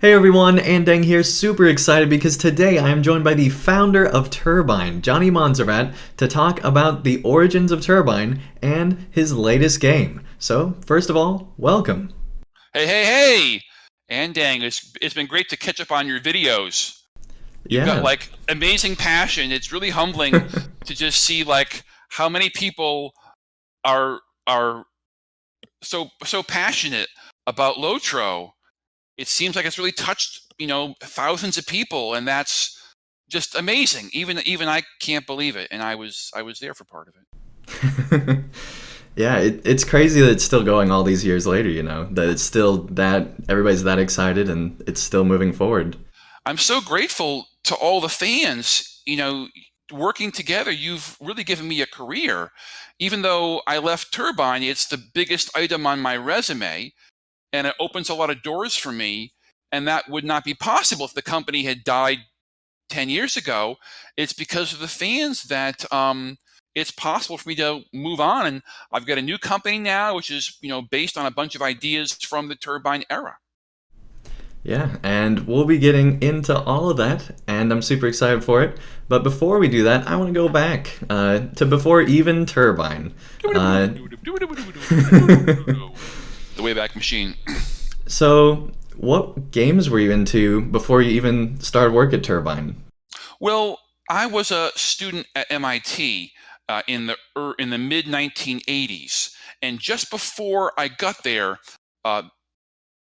Hey everyone, Andang here, super excited because today I am joined by the founder of Turbine, Johnny Monsarrat, to talk about the origins of Turbine and his latest game. So, first of all, welcome. Hey! Andang, it's been great to catch up on your videos. You've got Yeah. like amazing passion. It's really humbling to just see like how many people are so passionate about Lotro. It seems like it's really touched, thousands of people, and that's just amazing. Even I can't believe it, and I was there for part of it. Yeah, it's crazy that it's still going all these years later, that it's still that everybody's that excited and it's still moving forward. I'm so grateful to all the fans, working together. You've really given me a career. Even though I left Turbine, it's the biggest item on my resume, and it opens a lot of doors for me. And that would not be possible if the company had died 10 years ago. It's because of the fans that it's possible for me to move on. And I've got a new company now, which is, based on a bunch of ideas from the Turbine era. Yeah, and we'll be getting into all of that, and I'm super excited for it. But before we do that, I want to go back to before even Turbine. Uh, The Wayback Machine. so, what games were you into before you even started work at Turbine? Well, I was a student at MIT in the mid 1980s, and just before I got there, uh,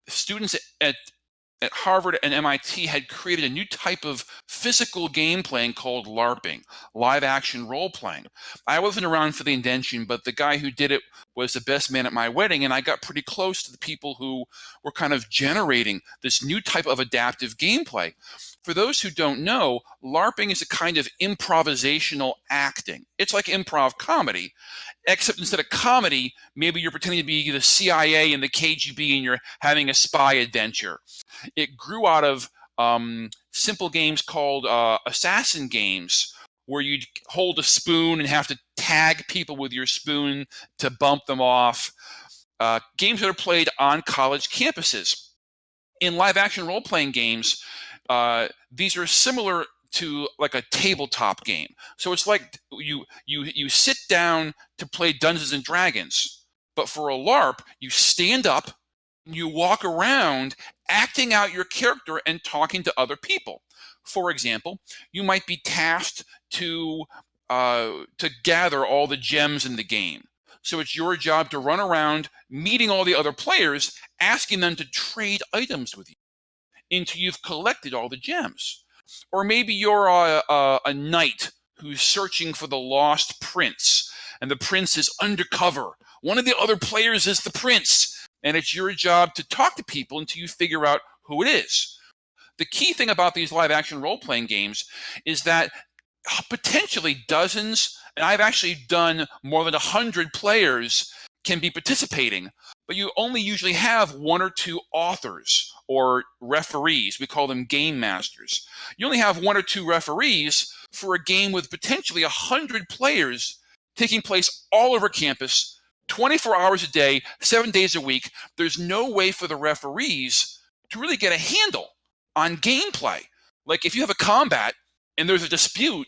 students at Harvard and MIT had created a new type of physical game playing called LARPing, live action role playing. I wasn't around for the invention, but the guy who did it was the best man at my wedding, and I got pretty close to the people who were kind of generating this new type of adaptive gameplay. For those who don't know, LARPing is a kind of improvisational acting. It's like improv comedy, except instead of comedy, maybe you're pretending to be the CIA and the KGB and you're having a spy adventure. It grew out of simple games called assassin games, where you'd hold a spoon and have to tag people with your spoon to bump them off. Games that are played on college campuses. In live action role playing games, these are similar to like a tabletop game. So it's like you sit down to play Dungeons and Dragons, but for a LARP, you stand up, you walk around, acting out your character and talking to other people. For example, you might be tasked to gather all the gems in the game. So it's your job to run around, meeting all the other players, asking them to trade items with you until you've collected all the gems. Or maybe you're a knight who's searching for the lost prince, and the prince is undercover. One of the other players is the prince, and it's your job to talk to people until you figure out who it is. The key thing about these live action role playing games is that potentially dozens, and I've actually done more than 100 players can be participating, but you only usually have one or two authors or referees. We call them game masters. You only have one or two referees for a game with potentially 100 players taking place all over campus, 24 hours a day, 7 days a week. There's no way for the referees to really get a handle on gameplay. Like if you have a combat and there's a dispute,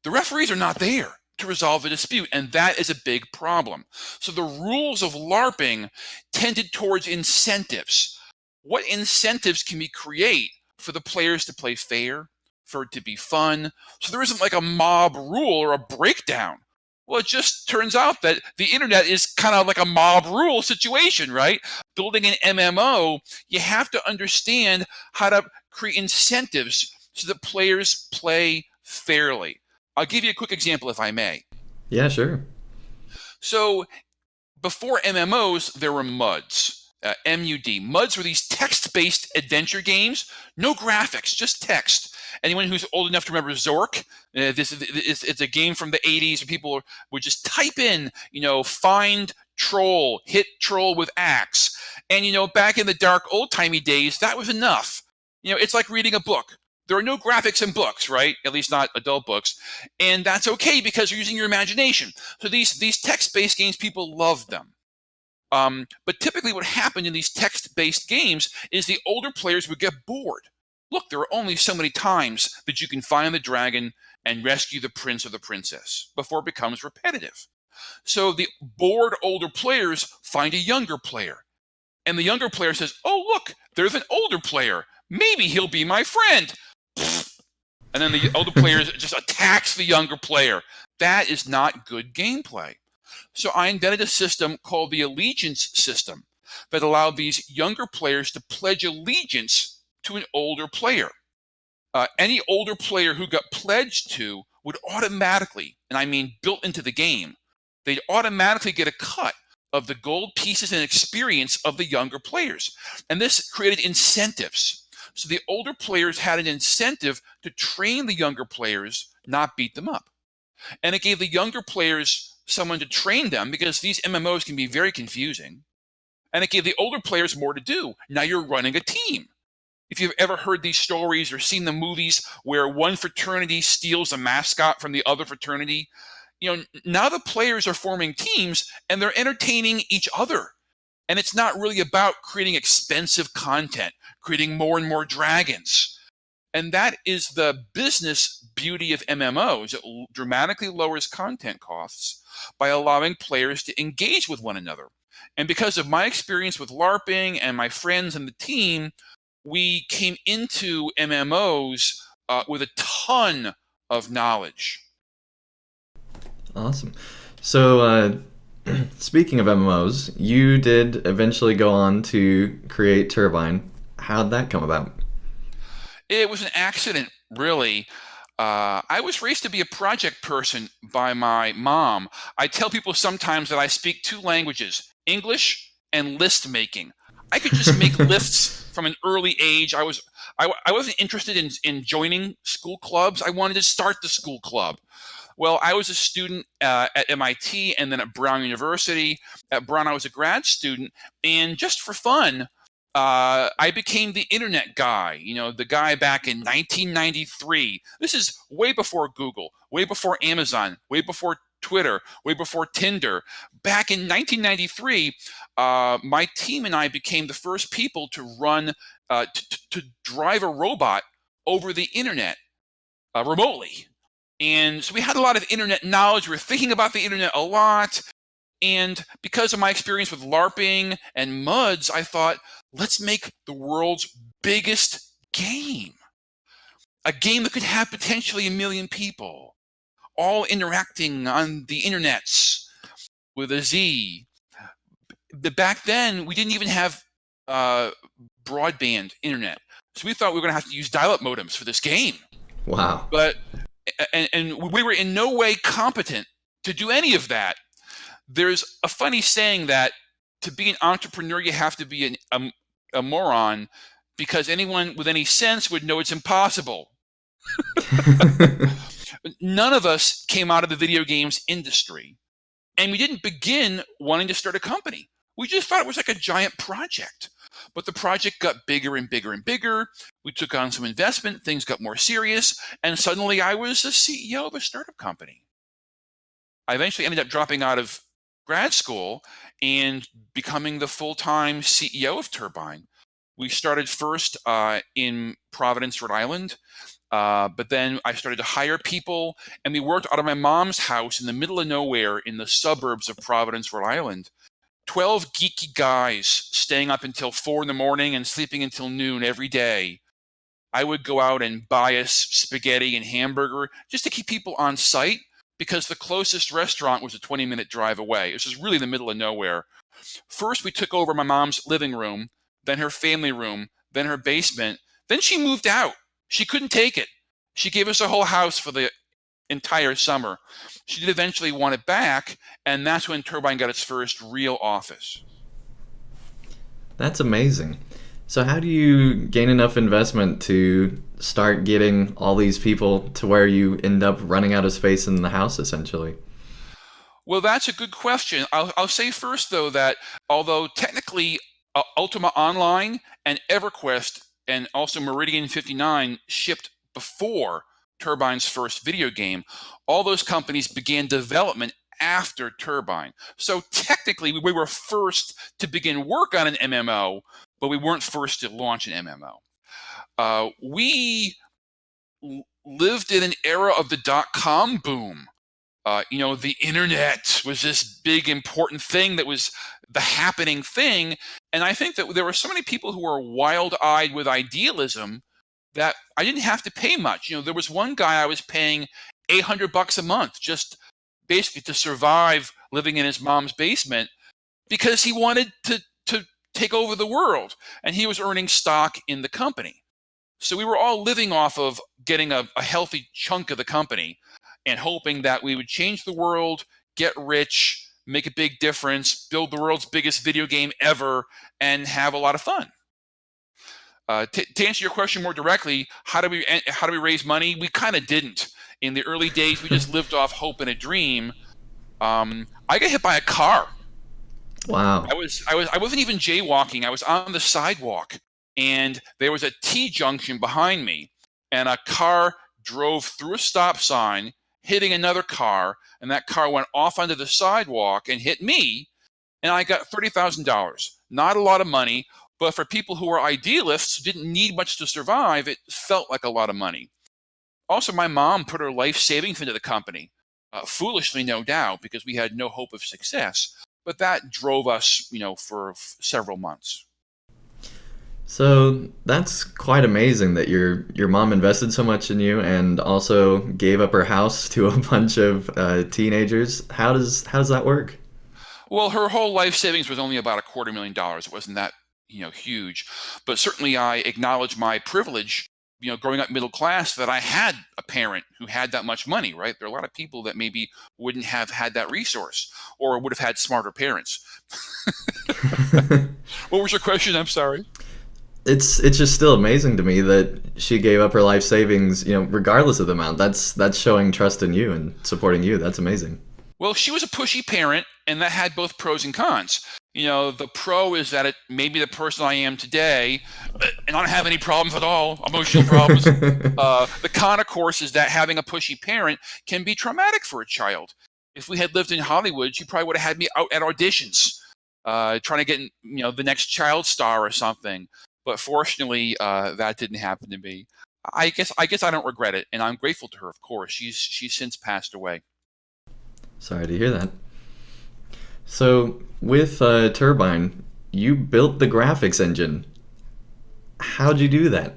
the referees are not there to resolve the dispute, and that is a big problem. So the rules of LARPing tended towards incentives. What incentives can we create for the players to play fair, for it to be fun? So there isn't like a mob rule or a breakdown. Well, it just turns out that the internet is kind of like a mob rule situation, right? Building an MMO, you have to understand how to create incentives so that players play fairly. I'll give you a quick example, if I may. Yeah, sure. So before MMOs, there were MUDs. MUD. MUDs were these text-based adventure games, no graphics, just text. Anyone who's old enough to remember Zork, it's a game from the 80s where people would just type in, find troll, hit troll with axe. And, back in the dark old-timey days, that was enough. It's like reading a book. There are no graphics in books, right? At least not adult books. And that's okay because you're using your imagination. So these text-based games, people love them. But typically what happened in these text-based games is the older players would get bored. Look, there are only so many times that you can find the dragon and rescue the prince or the princess before it becomes repetitive. So the bored older players find a younger player. And the younger player says, oh, look, there's an older player. Maybe he'll be my friend. And then the older player just attacks the younger player. That is not good gameplay. So I invented a system called the allegiance system that allowed these younger players to pledge allegiance to an older player. Any older player who got pledged to would automatically, and I mean built into the game, they'd automatically get a cut of the gold pieces and experience of the younger players. And this created incentives. So the older players had an incentive to train the younger players, not beat them up. And it gave the younger players someone to train them, because these MMOs can be very confusing. And it gave the older players more to do. Now you're running a team. If you've ever heard these stories or seen the movies where one fraternity steals a mascot from the other fraternity, now the players are forming teams and they're entertaining each other. And it's not really about creating expensive content, creating more and more dragons. And that is the business beauty of MMOs. It dramatically lowers content costs by allowing players to engage with one another. And because of my experience with LARPing and my friends and the team, we came into MMOs with a ton of knowledge. Awesome. So, speaking of MMOs, you did eventually go on to create Turbine. How'd that come about? It was an accident, really. I was raised to be a project person by my mom. I tell people sometimes that I speak two languages, English and list making. I could just make lists from an early age. I wasn't interested in joining school clubs. I wanted to start the school club. Well, I was a student at MIT and then at Brown University. At Brown, I was a grad student. And just for fun, I became the internet guy, the guy back in 1993. This is way before Google, way before Amazon, way before Twitter, way before Tinder. Back in 1993, my team and I became the first people to run, to drive a robot over the internet remotely. And so we had a lot of internet knowledge. We were thinking about the internet a lot. And because of my experience with LARPing and MUDs, I thought, let's make the world's biggest game. A game that could have potentially 1 million people, all interacting on the internets with a Z. Back then, we didn't even have broadband internet. So we thought we were going to have to use dial-up modems for this game. Wow. But and we were in no way competent to do any of that. There's a funny saying that to be an entrepreneur, you have to be a moron, because anyone with any sense would know it's impossible. None of us came out of the video games industry, and we didn't begin wanting to start a company. We just thought it was like a giant project. But the project got bigger and bigger and bigger. We took on some investment, things got more serious, and suddenly I was the CEO of a startup company. I eventually ended up dropping out of grad school and becoming the full-time CEO of Turbine. We started first in Providence, Rhode Island, but then I started to hire people, and we worked out of my mom's house in the middle of nowhere in the suburbs of Providence, Rhode Island. 12 geeky guys staying up until 4 in the morning and sleeping until noon every day. I would go out and buy us spaghetti and hamburger just to keep people on site, because the closest restaurant was a 20-minute drive away. This was really the middle of nowhere. First, we took over my mom's living room, then her family room, then her basement. Then she moved out. She couldn't take it. She gave us a whole house for the entire summer. She did eventually want it back, and that's when Turbine got its first real office. That's amazing. So how do you gain enough investment to start getting all these people to where you end up running out of space in the house, essentially? Well, that's a good question. I'll say first, though, that although technically Ultima Online and EverQuest and also Meridian 59 shipped before Turbine's first video game, all those companies began development after Turbine. So technically, we were first to begin work on an MMO, but we weren't first to launch an MMO. We lived in an era of the dot-com boom. The internet was this big, important thing that was the happening thing. And I think that there were so many people who were wild-eyed with idealism that I didn't have to pay much. There was one guy I was paying $800 a month just basically to survive living in his mom's basement because he wanted to take over the world, and he was earning stock in the company. So we were all living off of getting a healthy chunk of the company and hoping that we would change the world, get rich, make a big difference, build the world's biggest video game ever, and have a lot of fun. To answer your question more directly, how do we raise money? We kind of didn't. In the early days, we just lived off hope and a dream. I got hit by a car. Wow. I wasn't even jaywalking. I was on the sidewalk, and there was a T junction behind me, and a car drove through a stop sign, hitting another car, and that car went off onto the sidewalk and hit me, and I got $30,000. Not a lot of money, but for people who were idealists, who didn't need much to survive, it felt like a lot of money. Also, my mom put her life savings into the company, foolishly, no doubt, because we had no hope of success. But that drove us, for several months. So that's quite amazing that your mom invested so much in you and also gave up her house to a bunch of teenagers. How does that work? Well, her whole life savings was only about $250,000. It wasn't that huge, but certainly I acknowledge my privilege. Growing up middle class, that I had a parent who had that much money, right? There are a lot of people that maybe wouldn't have had that resource or would have had smarter parents. What was your question? I'm sorry. It's just still amazing to me that she gave up her life savings, regardless of the amount. That's showing trust in you and supporting you. That's amazing. Well, she was a pushy parent, and that had both pros and cons. The pro is that it made me the person I am today, and I don't have any problems at all, emotional problems. The con, of course, is that having a pushy parent can be traumatic for a child. If we had lived in Hollywood, she probably would have had me out at auditions, trying to get, the next child star or something. But fortunately, that didn't happen to me. I guess I don't regret it, and I'm grateful to her. Of course, she's since passed away. Sorry to hear that. So with Turbine, you built the graphics engine. How'd you do that?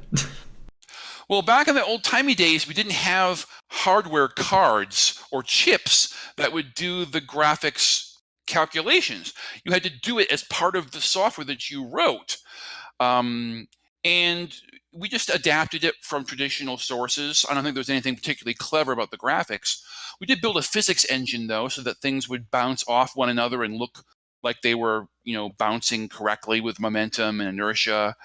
Well, back in the old-timey days, we didn't have hardware cards or chips that would do the graphics calculations. You had to do it as part of the software that you wrote. And we just adapted it from traditional sources. I don't think there was anything particularly clever about the graphics. We did build a physics engine, though, so that things would bounce off one another and look like they were, bouncing correctly with momentum and inertia.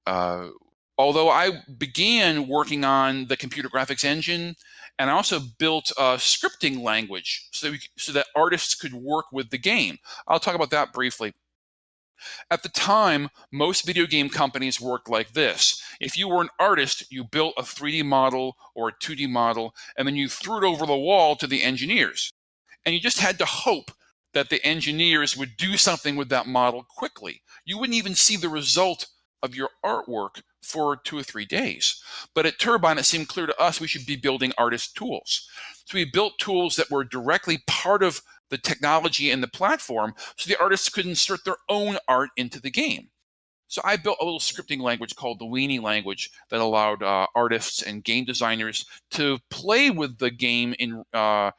Although I began working on the computer graphics engine, and I also built a scripting language so that artists could work with the game. I'll talk about that briefly. At the time, most video game companies worked like this. If you were an artist, you built a 3D model or a 2D model, and then you threw it over the wall to the engineers. And you just had to hope that the engineers would do something with that model quickly. You wouldn't even see the result of your artwork for 2 or 3 days. But at Turbine, it seemed clear to us we should be building artist tools. So we built tools that were directly part of the technology and the platform, so the artists could insert their own art into the game. So I built a little scripting language called the Weenie language that allowed artists and game designers to play with the game on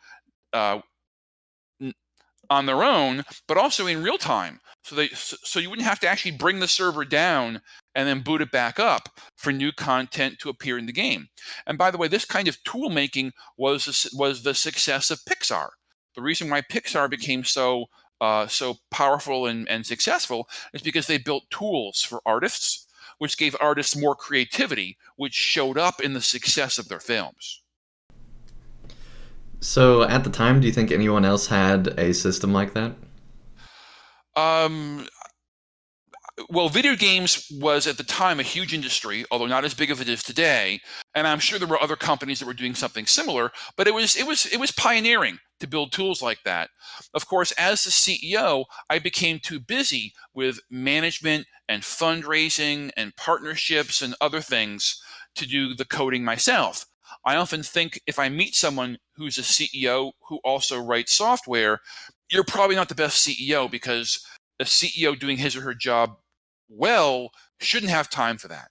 their own, but also in real time. So you wouldn't have to actually bring the server down and then boot it back up for new content to appear in the game. And by the way, this kind of tool making was the success of Pixar. The reason why Pixar became so powerful and successful is because they built tools for artists, which gave artists more creativity, which showed up in the success of their films. So at the time, do you think anyone else had a system like that? Well, video games was at the time a huge industry, although not as big as it is today. And I'm sure there were other companies that were doing something similar, but it was pioneering. to build tools like that. Of course, as the CEO, I became too busy with management and fundraising and partnerships and other things to do the coding myself. I often think if I meet someone who's a CEO who also writes software, you're probably not the best CEO, because a CEO doing his or her job well shouldn't have time for that.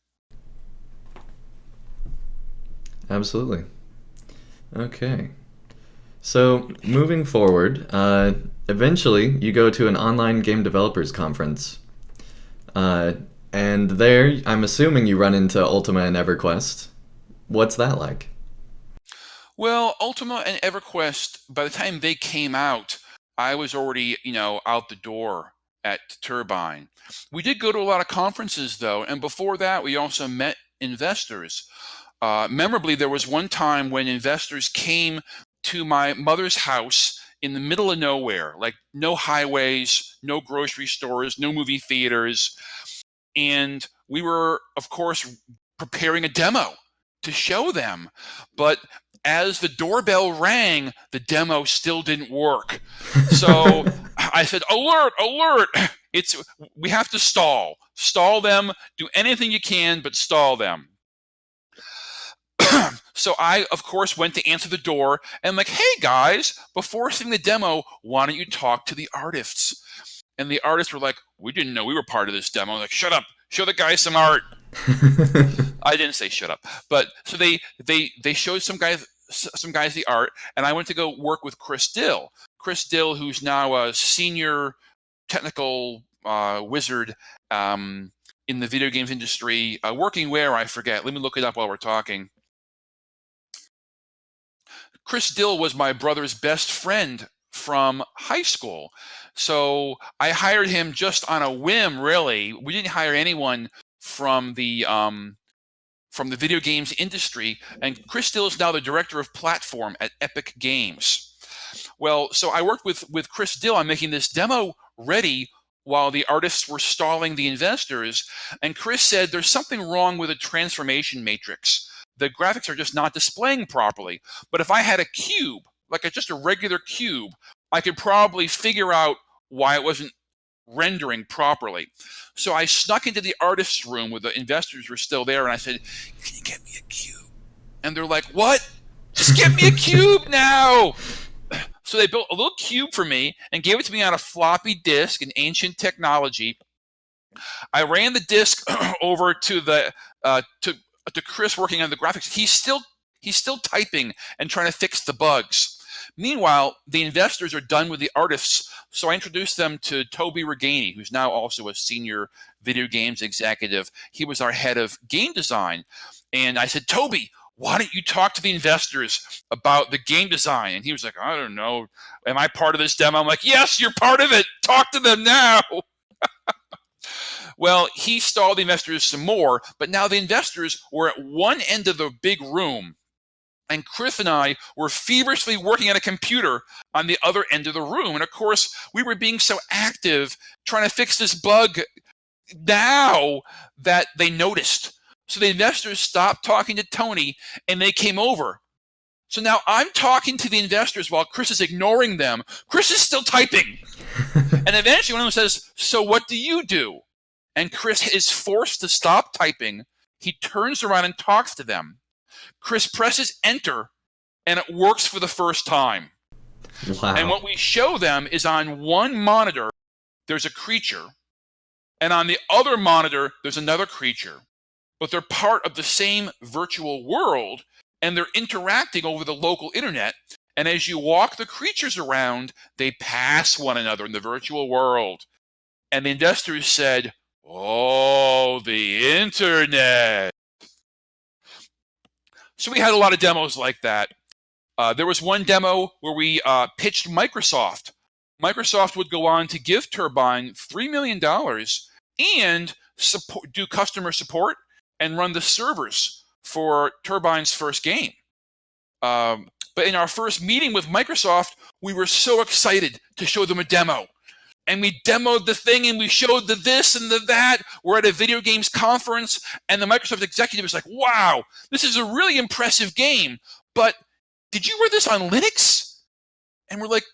Absolutely. Okay. So, moving forward, eventually you go to an online game developers conference. And there, I'm assuming you run into Ultima and EverQuest. What's that like? Well, Ultima and EverQuest, by the time they came out, I was already, out the door at Turbine. We did go to a lot of conferences, though, and before that, we also met investors. Memorably, there was one time when investors came to my mother's house in the middle of nowhere, like no highways, no grocery stores, no movie theaters. And we were, of course, preparing a demo to show them. But as the doorbell rang, the demo still didn't work. So I said, alert, alert. We have to stall. Stall them. Do anything you can, but stall them. So I, of course, went to answer the door and I'm like, hey guys, before seeing the demo, why don't you talk to the artists? And the artists were like, we didn't know we were part of this demo. I was like, shut up, show the guys some art. I didn't say shut up, but so they showed some guys the art, and I went to go work with Chris Dill. Chris Dill, who's now a senior technical wizard in the video games industry, working where, I forget. Let me look it up while we're talking. Chris Dill was my brother's best friend from high school. So I hired him just on a whim, really. We didn't hire anyone from the video games industry, and Chris Dill is now the director of platform at Epic Games. Well, so I worked with Chris Dill on making this demo ready while the artists were stalling the investors, and Chris said there's something wrong with the transformation matrix. The graphics are just not displaying properly. But if I had a cube, like just a regular cube, I could probably figure out why it wasn't rendering properly. So I snuck into the artist's room where the investors were still there, and I said, can you get me a cube? And they're like, what? Just get me a cube now! So they built a little cube for me and gave it to me on a floppy disk, an ancient technology. I ran the disk over to to Chris working on the graphics. He's still typing and trying to fix the bugs. Meanwhile, the investors are done with the artists, so I introduced them to Toby Reganey, who's now also a senior video games executive. He was our head of game design. And I said, Toby, why don't you talk to the investors about the game design? And he was like, I don't know. Am I part of this demo? I'm like, yes, you're part of it. Talk to them now. Well, he stalled the investors some more, but now the investors were at one end of the big room, and Chris and I were feverishly working at a computer on the other end of the room. And of course, we were being so active trying to fix this bug now that they noticed. So the investors stopped talking to Tony, and they came over. So now I'm talking to the investors while Chris is ignoring them. Chris is still typing. And eventually one of them says, so what do you do? And Chris is forced to stop typing. He turns around and talks to them. Chris presses enter, and it works for the first time. Wow. And what we show them is on one monitor, there's a creature. And on the other monitor, there's another creature. But they're part of the same virtual world, and they're interacting over the local internet. And as you walk the creatures around, they pass one another in the virtual world. And the investors said, oh, the internet. So we had a lot of demos like that. There was one demo where we pitched Microsoft. Microsoft would go on to give Turbine $3 million and do customer support and run the servers for Turbine's first game. But in our first meeting with Microsoft, we were so excited to show them a demo. And we demoed the thing, and we showed the this and the that. We're at a video games conference, and the Microsoft executive was like, wow, this is a really impressive game, but did you run this on Linux? And we're like,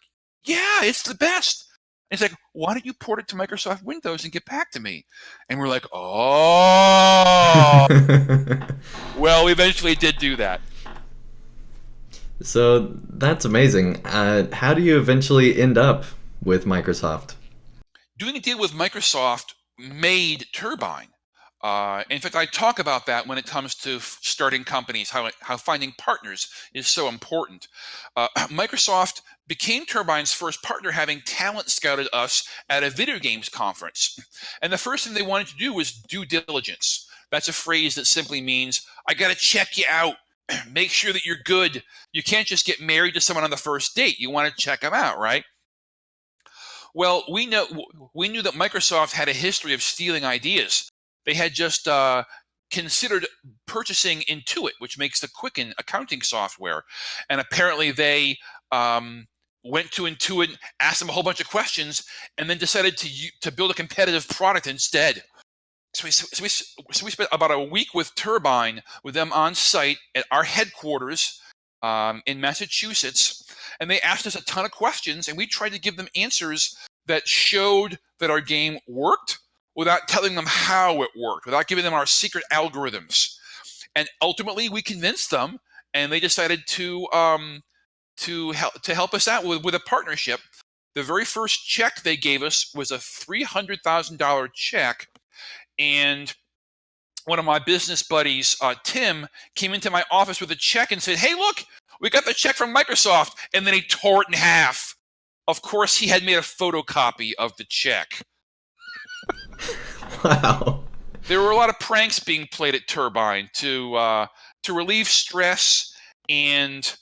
yeah, it's the best. And he's like, why don't you port it to Microsoft Windows and get back to me? And we're like, oh. Well, we eventually did do that. So that's amazing. How do you eventually end up with Microsoft? Doing a deal with Microsoft made Turbine. In fact, I talk about that when it comes to starting companies, how finding partners is so important. Microsoft became Turbine's first partner, having talent scouted us at a video games conference. And the first thing they wanted to do was due diligence. That's a phrase that simply means, I got to check you out. Make sure that you're good. You can't just get married to someone on the first date. You want to check them out, right? Well, we knew that Microsoft had a history of stealing ideas. They had just considered purchasing Intuit, which makes the Quicken accounting software, and apparently they went to Intuit, asked them a whole bunch of questions, and then decided to build a competitive product instead. So we spent about a week with Turbine, with them on site at our headquarters in Massachusetts, and they asked us a ton of questions, and we tried to give them answers that showed that our game worked without telling them how it worked, without giving them our secret algorithms. And ultimately, we convinced them, and they decided to help us out with a partnership. The very first check they gave us was a $300,000 check. And one of my business buddies, Tim, came into my office with a check and said, hey, look, we got the check from Microsoft. And then he tore it in half. Of course, he had made a photocopy of the check. Wow. There were a lot of pranks being played at Turbine to relieve stress, and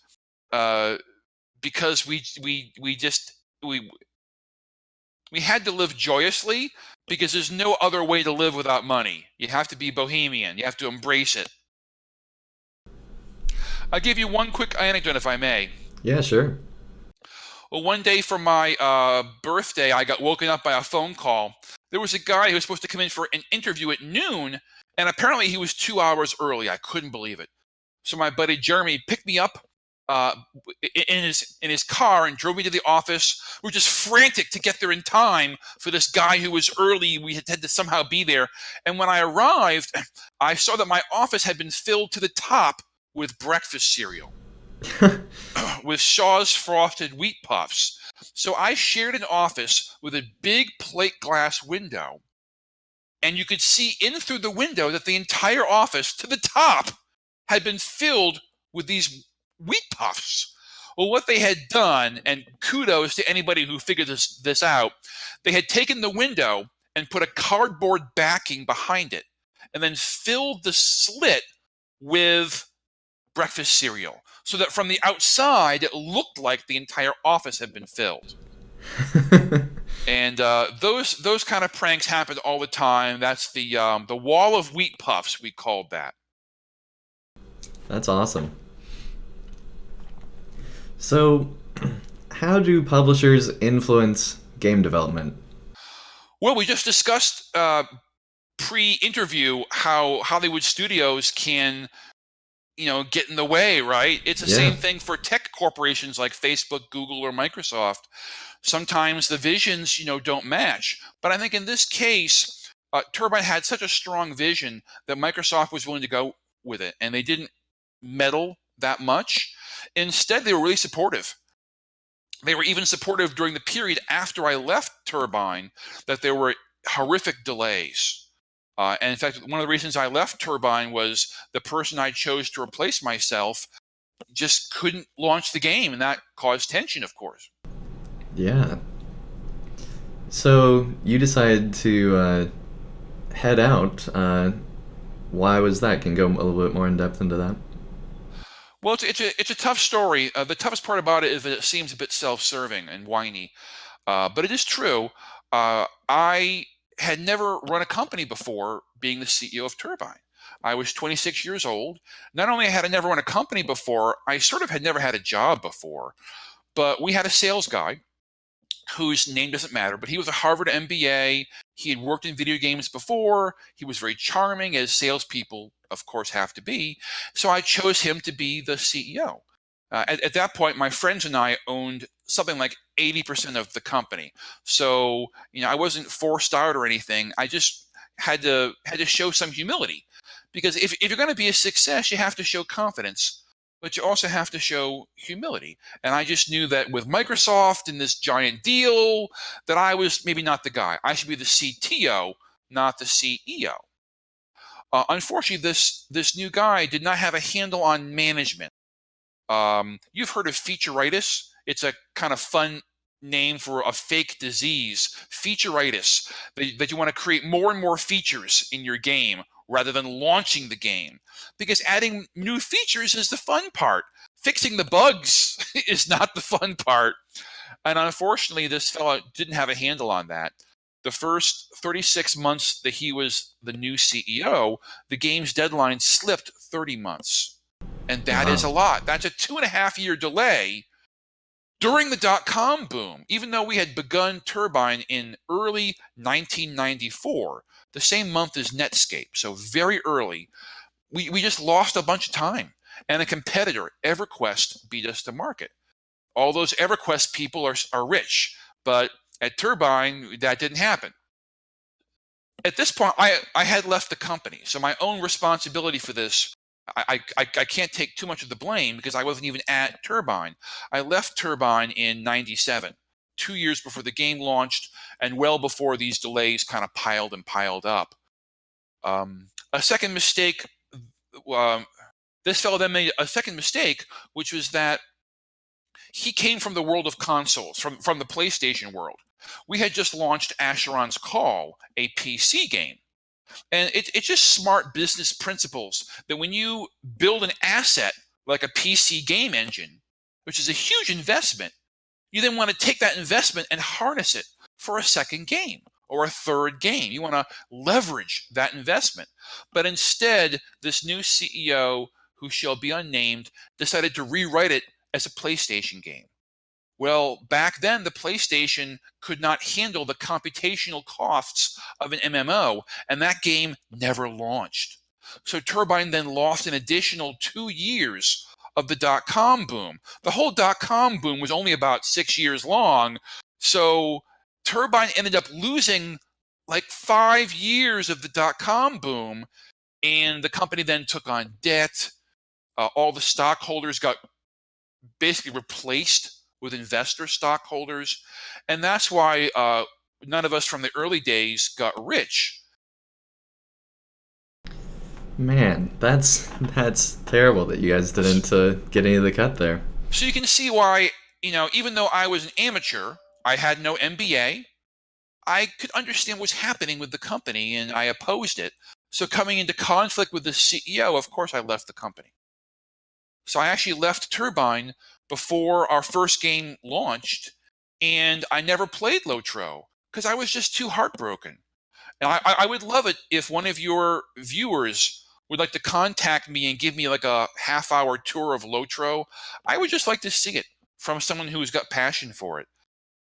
because we had to live joyously, because there's no other way to live without money. You have to be bohemian. You have to embrace it. I'll give you one quick anecdote, if I may. Yeah, sure. Well, one day for my birthday, I got woken up by a phone call. There was a guy who was supposed to come in for an interview at noon, and apparently he was 2 hours early. I couldn't believe it. So my buddy Jeremy picked me up in his car and drove me to the office. We were just frantic to get there in time for this guy who was early. We had to somehow be there. And when I arrived, I saw that my office had been filled to the top with breakfast cereal, with Shaw's frosted wheat puffs. So I shared an office with a big plate glass window, and you could see in through the window that the entire office to the top had been filled with these wheat puffs. Well, what they had done, and kudos to anybody who figured this out, they had taken the window and put a cardboard backing behind it, and then filled the slit with breakfast cereal, so that from the outside it looked like the entire office had been filled. And those kind of pranks happened all the time. That's the wall of wheat puffs, we called that. That's awesome. So, how do publishers influence game development? Well, we just discussed pre-interview how Hollywood studios can, get in the way, right? It's the same thing for tech corporations like Facebook, Google, or Microsoft. Sometimes the visions, don't match. But I think in this case, Turbine had such a strong vision that Microsoft was willing to go with it, and they didn't meddle that much. Instead, they were really supportive. They were even supportive during the period after I left Turbine, that there were horrific delays. And in fact, one of the reasons I left Turbine was the person I chose to replace myself just couldn't launch the game, and that caused tension, of course. Yeah. So you decided to head out. Why was that? Can you go a little bit more in depth into that? Well, it's a tough story. The toughest part about it is that it seems a bit self-serving and whiny, but it is true. I had never run a company before being the CEO of Turbine. I was 26 years old. Not only had I never run a company before, I sort of had never had a job before. But we had a sales guy whose name doesn't matter, but he was a Harvard MBA. He had worked in video games before. He was very charming, as salespeople, of course, have to be. So I chose him to be the CEO. At that point, my friends and I owned something like 80% of the company. So, I wasn't forced out or anything. I just had to show some humility, because if you're going to be a success, you have to show confidence, but you also have to show humility. And I just knew that with Microsoft and this giant deal, that I was maybe not the guy. I should be the CTO, not the CEO. Unfortunately, this new guy did not have a handle on management. You've heard of featureitis. It's a kind of fun name for a fake disease. Featureitis, that you want to create more and more features in your game rather than launching the game. Because adding new features is the fun part. Fixing the bugs is not the fun part. And unfortunately, this fellow didn't have a handle on that. The first 36 months that he was the new CEO, the game's deadline slipped 30 months. And that is a lot. That's a 2.5-year delay during the dot-com boom. Even though we had begun Turbine in early 1994, the same month as Netscape, so very early, we just lost a bunch of time. And a competitor, EverQuest, beat us to market. All those EverQuest people are rich, but at Turbine, that didn't happen. At this point, I had left the company, so my own responsibility for this, I can't take too much of the blame, because I wasn't even at Turbine. I left Turbine in 97, 2 years before the game launched, and well before these delays kind of piled up. A second mistake, this fellow then made a second mistake, which was that he came from the world of consoles, from the PlayStation world. We had just launched Asheron's Call, a PC game. And it's just smart business principles that when you build an asset like a PC game engine, which is a huge investment, you then want to take that investment and harness it for a second game or a third game. You want to leverage that investment. But instead, this new CEO, who shall be unnamed, decided to rewrite it as a PlayStation game. Well, back then, the PlayStation could not handle the computational costs of an MMO, and that game never launched. So Turbine then lost an additional 2 years of the dot-com boom. The whole dot-com boom was only about 6 years long, so Turbine ended up losing like 5 years of the dot-com boom, and the company then took on debt. All the stockholders got basically replaced with investor stockholders, and that's why none of us from the early days got rich. Man, that's terrible that you guys didn't get any of the cut there. So you can see why, even though I was an amateur, I had no MBA, I could understand what's happening with the company, and I opposed it. So coming into conflict with the CEO, of course I left the company. So I actually left Turbine before our first game launched, and I never played Lotro because I was just too heartbroken. And I would love it if one of your viewers would like to contact me and give me like a half-hour tour of Lotro. I would just like to see it from someone who's got passion for it,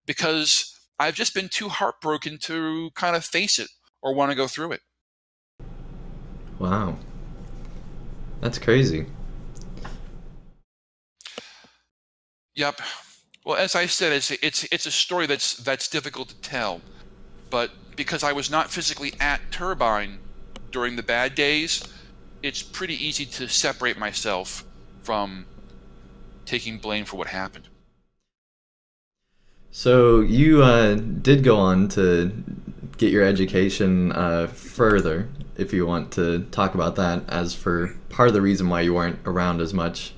because I've just been too heartbroken to kind of face it or want to go through it. Wow. That's crazy. Yep. Well, as I said, it's a story that's difficult to tell, but because I was not physically at Turbine during the bad days, it's pretty easy to separate myself from taking blame for what happened. So you did go on to get your education further, if you want to talk about that, as for part of the reason why you weren't around as much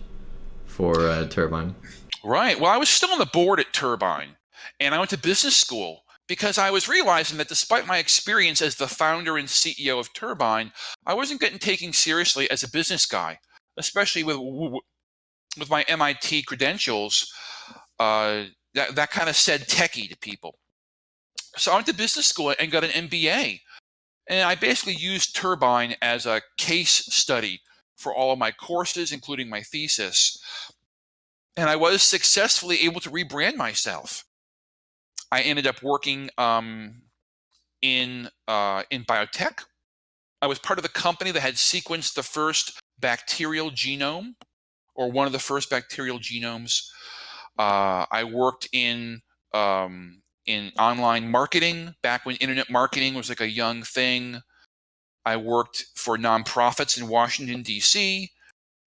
for Turbine. Right. Well, I was still on the board at Turbine, and I went to business school because I was realizing that despite my experience as the founder and CEO of Turbine, I wasn't getting taken seriously as a business guy, especially with my MIT credentials. That kind of said techie to people. So I went to business school and got an MBA, and I basically used Turbine as a case study for all of my courses, including my thesis. And I was successfully able to rebrand myself. I ended up working in biotech. I was part of the company that had sequenced the first bacterial genome, or one of the first bacterial genomes. I worked in online marketing back when internet marketing was like a young thing. I worked for nonprofits in Washington, D.C.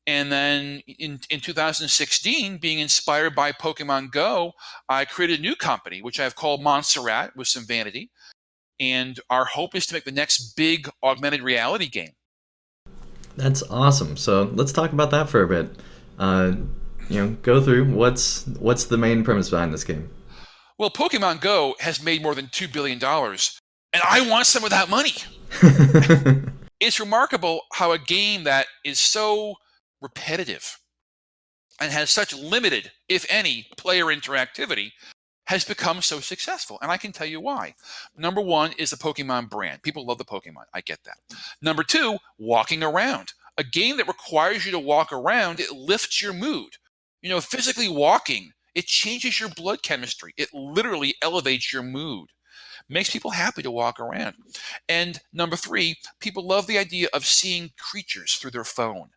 And then in 2016, being inspired by Pokemon Go, I created a new company, which I've called Monsarrat with some vanity. And our hope is to make the next big augmented reality game. That's awesome. So let's talk about that for a bit. Go through what's the main premise behind this game. Well, Pokemon Go has made more than $2 billion, and I want some of that money. It's remarkable how a game that is so repetitive and has such limited, if any, player interactivity has become so successful. And I can tell you why. Number one is the Pokemon brand. People love the Pokemon. I get that. Number two, walking around. A game that requires you to walk around, it lifts your mood. Physically walking, it changes your blood chemistry. It literally elevates your mood. Makes people happy to walk around. And number three, people love the idea of seeing creatures through their phone.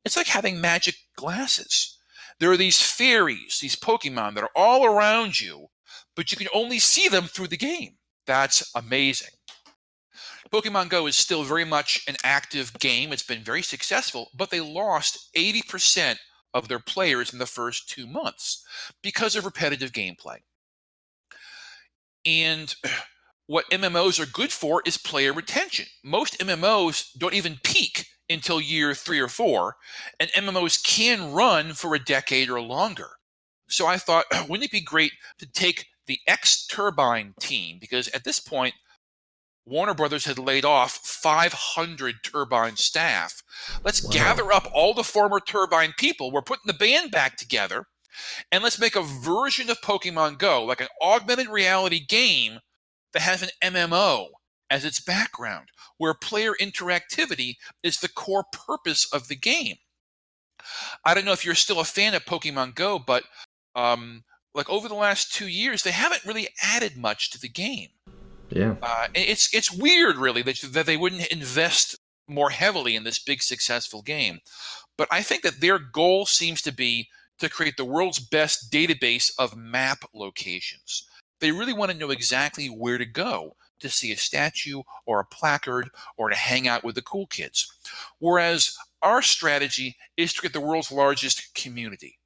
It's like having magic glasses. There are these fairies, these Pokemon that are all around you, but you can only see them through the game. That's amazing. Pokemon Go is still very much an active game. It's been very successful, but they lost 80% of their players in the first 2 months because of repetitive gameplay. And what MMOs are good for is player retention. Most MMOs don't even peak until year 3 or 4, and MMOs can run for a decade or longer. So I thought, wouldn't it be great to take the ex-Turbine team, because at this point, Warner Brothers had laid off 500 Turbine staff. Let's gather up all the former Turbine people. We're putting the band back together, and let's make a version of Pokemon Go, like an augmented reality game that has an MMO as its background, where player interactivity is the core purpose of the game. I don't know if you're still a fan of Pokemon Go, but over the last 2 years, they haven't really added much to the game. Yeah. It's weird, really, that they wouldn't invest more heavily in this big successful game. But I think that their goal seems to be to create the world's best database of map locations. They really want to know exactly where to go to see a statue or a placard or to hang out with the cool kids. Whereas our strategy is to create the world's largest community,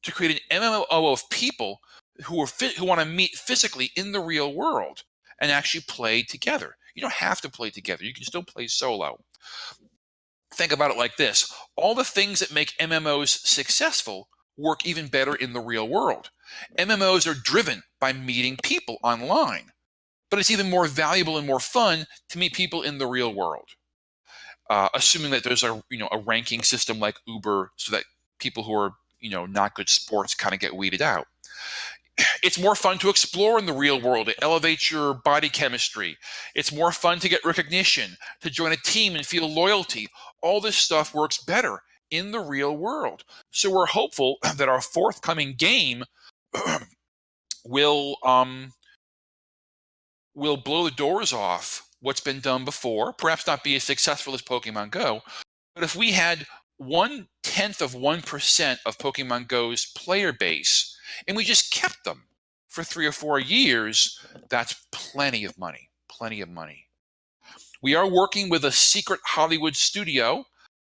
to create an MMO of people who want to meet physically in the real world and actually play together. You don't have to play together. You can still play solo. Think about it like this. All the things that make MMOs successful work even better in the real world. MMOs are driven by meeting people online, but it's even more valuable and more fun to meet people in the real world. Assuming that there's a ranking system like Uber, so that people who are not good sports kind of get weeded out. It's more fun to explore in the real world. It elevates your body chemistry. It's more fun to get recognition, to join a team and feel loyalty. All this stuff works better in the real world. So we're hopeful that our forthcoming game will blow the doors off what's been done before, perhaps not be as successful as Pokemon Go. But if we had 0.1% of Pokemon Go's player base, and we just kept them for 3 or 4 years, that's plenty of money. Plenty of money. We are working with a secret Hollywood studio.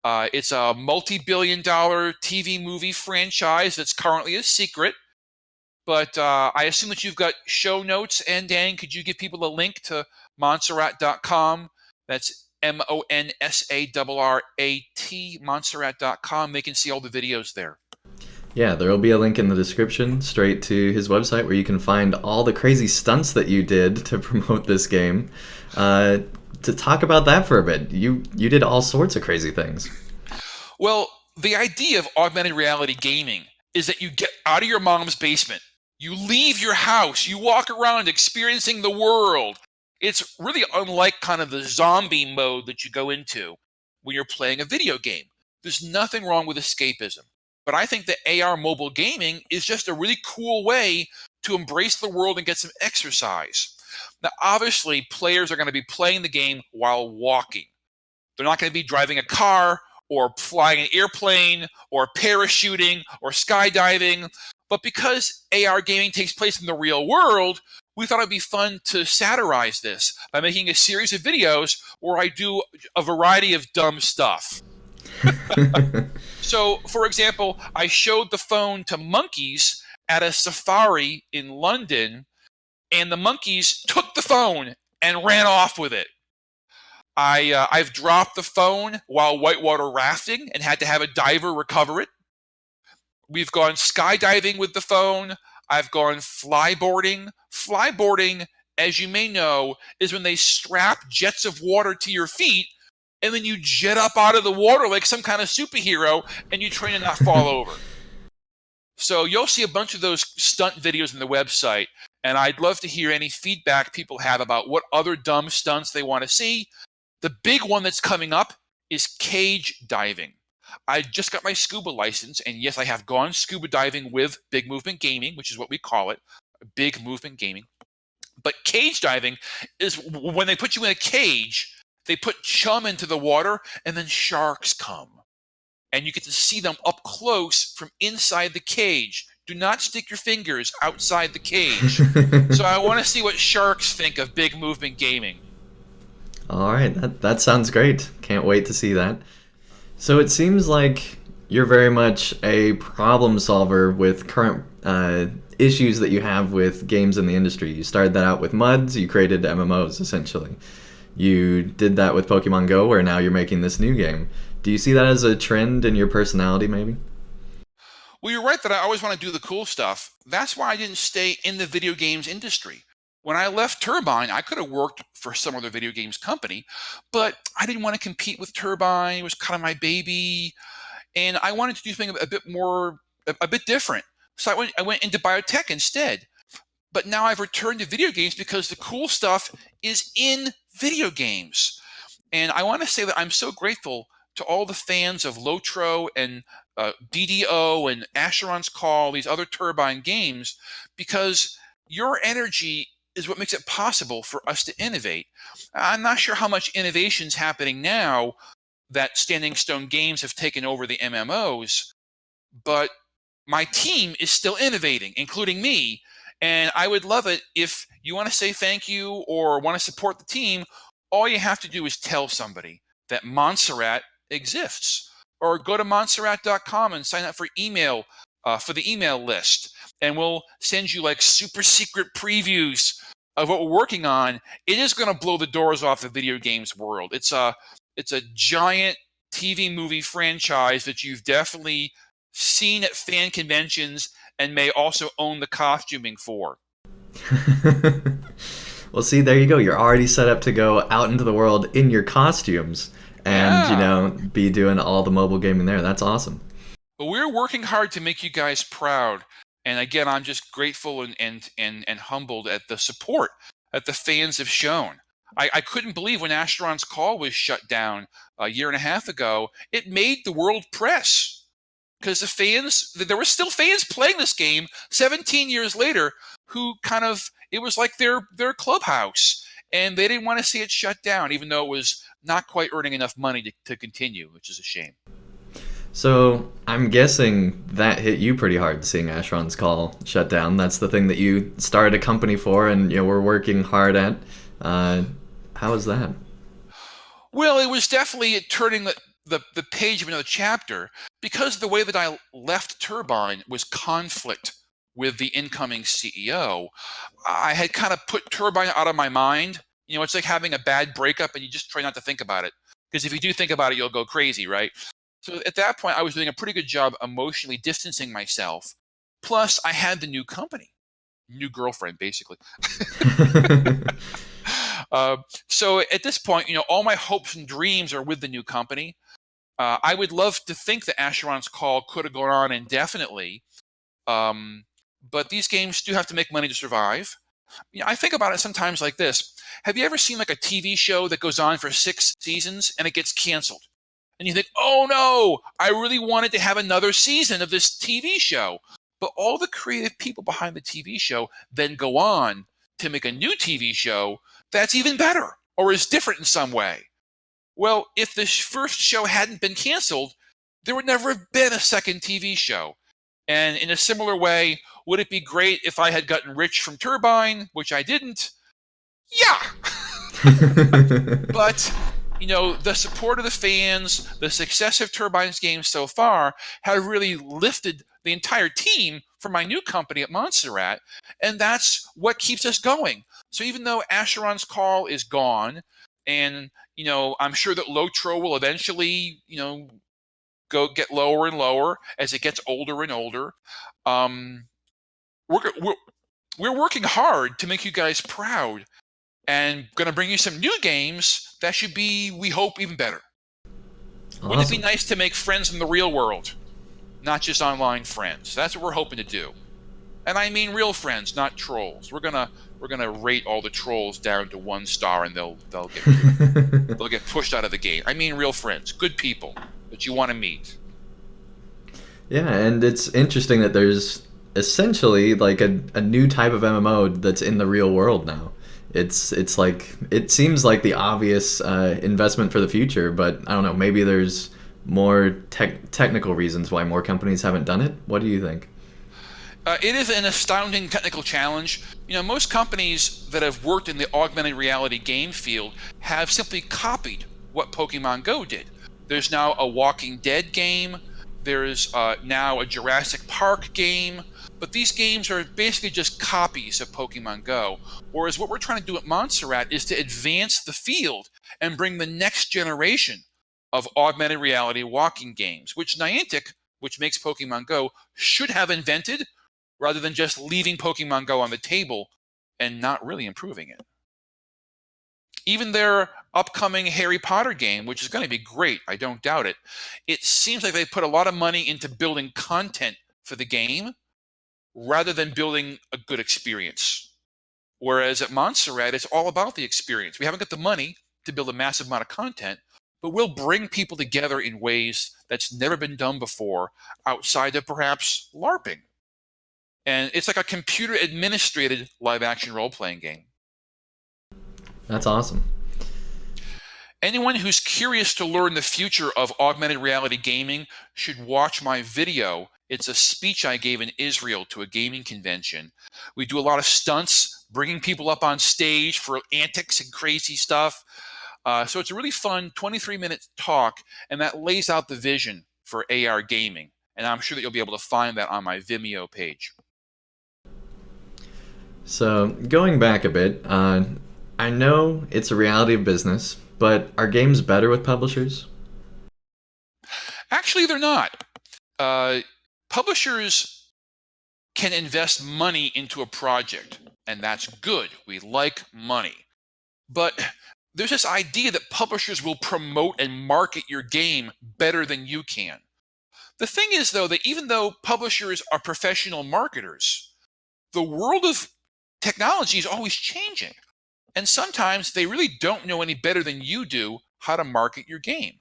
It's a multi-billion-dollar TV movie franchise that's currently a secret. But I assume that you've got show notes. Andang, could you give people a link to Monsarrat.com? That's MONSARRAT, Monsarrat.com. They can see all the videos there. Yeah, there will be a link in the description straight to his website where you can find all the crazy stunts that you did to promote this game. To talk about that for a bit, you did all sorts of crazy things. Well, the idea of augmented reality gaming is that you get out of your mom's basement. You leave your house. You walk around experiencing the world. It's really unlike kind of the zombie mode that you go into when you're playing a video game. There's nothing wrong with escapism. But I think that AR mobile gaming is just a really cool way to embrace the world and get some exercise. Now, obviously, players are going to be playing the game while walking. They're not going to be driving a car or flying an airplane or parachuting or skydiving. But because AR gaming takes place in the real world, we thought it'd be fun to satirize this by making a series of videos where I do a variety of dumb stuff. So, for example, I showed the phone to monkeys at a safari in London, and the monkeys took the phone and ran off with it. I've dropped the phone while whitewater rafting and had to have a diver recover it. We've gone skydiving with the phone. I've gone flyboarding. Flyboarding, as you may know, is when they strap jets of water to your feet and then you jet up out of the water like some kind of superhero and you try to not fall over. So you'll see a bunch of those stunt videos on the website, and I'd love to hear any feedback people have about what other dumb stunts they want to see. The big one that's coming up is cage diving. I just got my scuba license, and yes, I have gone scuba diving with Big Movement Gaming, which is what we call it, Big Movement Gaming. But cage diving is when they put you in a cage, they put chum into the water, and then sharks come. And you get to see them up close from inside the cage. Do not stick your fingers outside the cage. So I want to see what sharks think of Big Movement Gaming. All right, that sounds great. Can't wait to see that. So it seems like you're very much a problem solver with current issues that you have with games in the industry. You started that out with MUDs, you created MMOs, essentially. You did that with Pokemon Go, where now you're making this new game. Do you see that as a trend in your personality, maybe? Well, you're right that I always want to do the cool stuff. That's why I didn't stay in the video games industry. When I left Turbine, I could have worked for some other video games company, but I didn't want to compete with Turbine. It was kind of my baby, and I wanted to do something a bit different. So I went into biotech instead. But now I've returned to video games because the cool stuff is in video games. And I want to say that I'm so grateful to all the fans of Lotro and DDO and Asheron's Call, these other Turbine games, because your energy is what makes it possible for us to innovate. I'm not sure how much innovation is happening now that Standing Stone Games have taken over the MMOs, but my team is still innovating, including me. And I would love it if you want to say thank you or want to support the team. All you have to do is tell somebody that Monsarrat exists, or go to Monsarrat.com and sign up for the email list, and we'll send you like super secret previews of what we're working on. It is going to blow the doors off the video games world. It's a giant TV movie franchise that you've definitely seen at fan conventions and may also own the costuming for. Well, see, there you go. You're already set up to go out into the world in your costumes and, be doing all the mobile gaming there. That's awesome. But we're working hard to make you guys proud. And again, I'm just grateful and humbled at the support that the fans have shown. I couldn't believe when Asheron's Call was shut down a year and a half ago, it made the world press. Because there were still fans playing this game 17 years later who it was like their clubhouse. And they didn't want to see it shut down, even though it was not quite earning enough money to continue, which is a shame. So I'm guessing that hit you pretty hard, seeing Asheron's Call shut down. That's the thing that you started a company for and we're working hard at. How was that? Well, it was definitely turning the page of another chapter, because the way that I left Turbine was conflict with the incoming CEO. I had kind of put Turbine out of my mind. It's like having a bad breakup and you just try not to think about it. Because if you do think about it, you'll go crazy, right? So at that point, I was doing a pretty good job emotionally distancing myself. Plus, I had the new company. New girlfriend, basically. So at this point, all my hopes and dreams are with the new company. I would love to think that Asheron's Call could have gone on indefinitely, but these games do have to make money to survive. I think about it sometimes like this. Have you ever seen like a TV show that goes on for 6 seasons and it gets canceled? And you think, oh no, I really wanted to have another season of this TV show. But all the creative people behind the TV show then go on to make a new TV show that's even better or is different in some way. Well, if the first show hadn't been canceled, there would never have been a second TV show. And in a similar way, would it be great if I had gotten rich from Turbine, which I didn't? Yeah. But the support of the fans, the success of Turbine's games so far have really lifted the entire team for my new company at Monsarrat, and that's what keeps us going. So even though Asheron's Call is gone, and I'm sure that Lotro will eventually, go get lower and lower as it gets older and older. We're, we're we're working hard to make you guys proud, and going to bring you some new games that should be, we hope, even better. Wouldn't it be Awesome. nice to make friends in the real world, not just online friends? That's what we're hoping to do. And I mean real friends, not trolls. We're gonna rate all the trolls down to 1 star, and they'll get pushed out of the game. I mean real friends, good people that you want to meet. Yeah, and it's interesting that there's essentially like a new type of MMO that's in the real world now. It's like it seems like the obvious investment for the future, but I don't know. Maybe there's more technical reasons why more companies haven't done it. What do you think? It is an astounding technical challenge. Most companies that have worked in the augmented reality game field have simply copied what Pokemon Go did. There's now a Walking Dead game. There's now a Jurassic Park game. But these games are basically just copies of Pokemon Go. Whereas what we're trying to do at Montserrat is to advance the field and bring the next generation of augmented reality walking games, which Niantic, which makes Pokemon Go, should have invented, rather than just leaving Pokemon Go on the table and not really improving it. Even their upcoming Harry Potter game, which is going to be great, I don't doubt it, it seems like they put a lot of money into building content for the game rather than building a good experience. Whereas at Montserrat, it's all about the experience. We haven't got the money to build a massive amount of content, but we'll bring people together in ways that's never been done before outside of perhaps LARPing. And it's like a computer administrated live action role playing game. That's awesome. Anyone who's curious to learn the future of augmented reality gaming should watch my video. It's a speech I gave in Israel to a gaming convention. We do a lot of stunts, bringing people up on stage for antics and crazy stuff. So it's a really fun 23-minute talk, and that lays out the vision for AR gaming. And I'm sure that you'll be able to find that on my Vimeo page. So going back a bit, I know it's a reality of business, but are games better with publishers? Actually, they're not. Publishers can invest money into a project, and that's good. We like money. But there's this idea that publishers will promote and market your game better than you can. The thing is, though, that even though publishers are professional marketers, the world of technology is always changing. And sometimes they really don't know any better than you do how to market your game.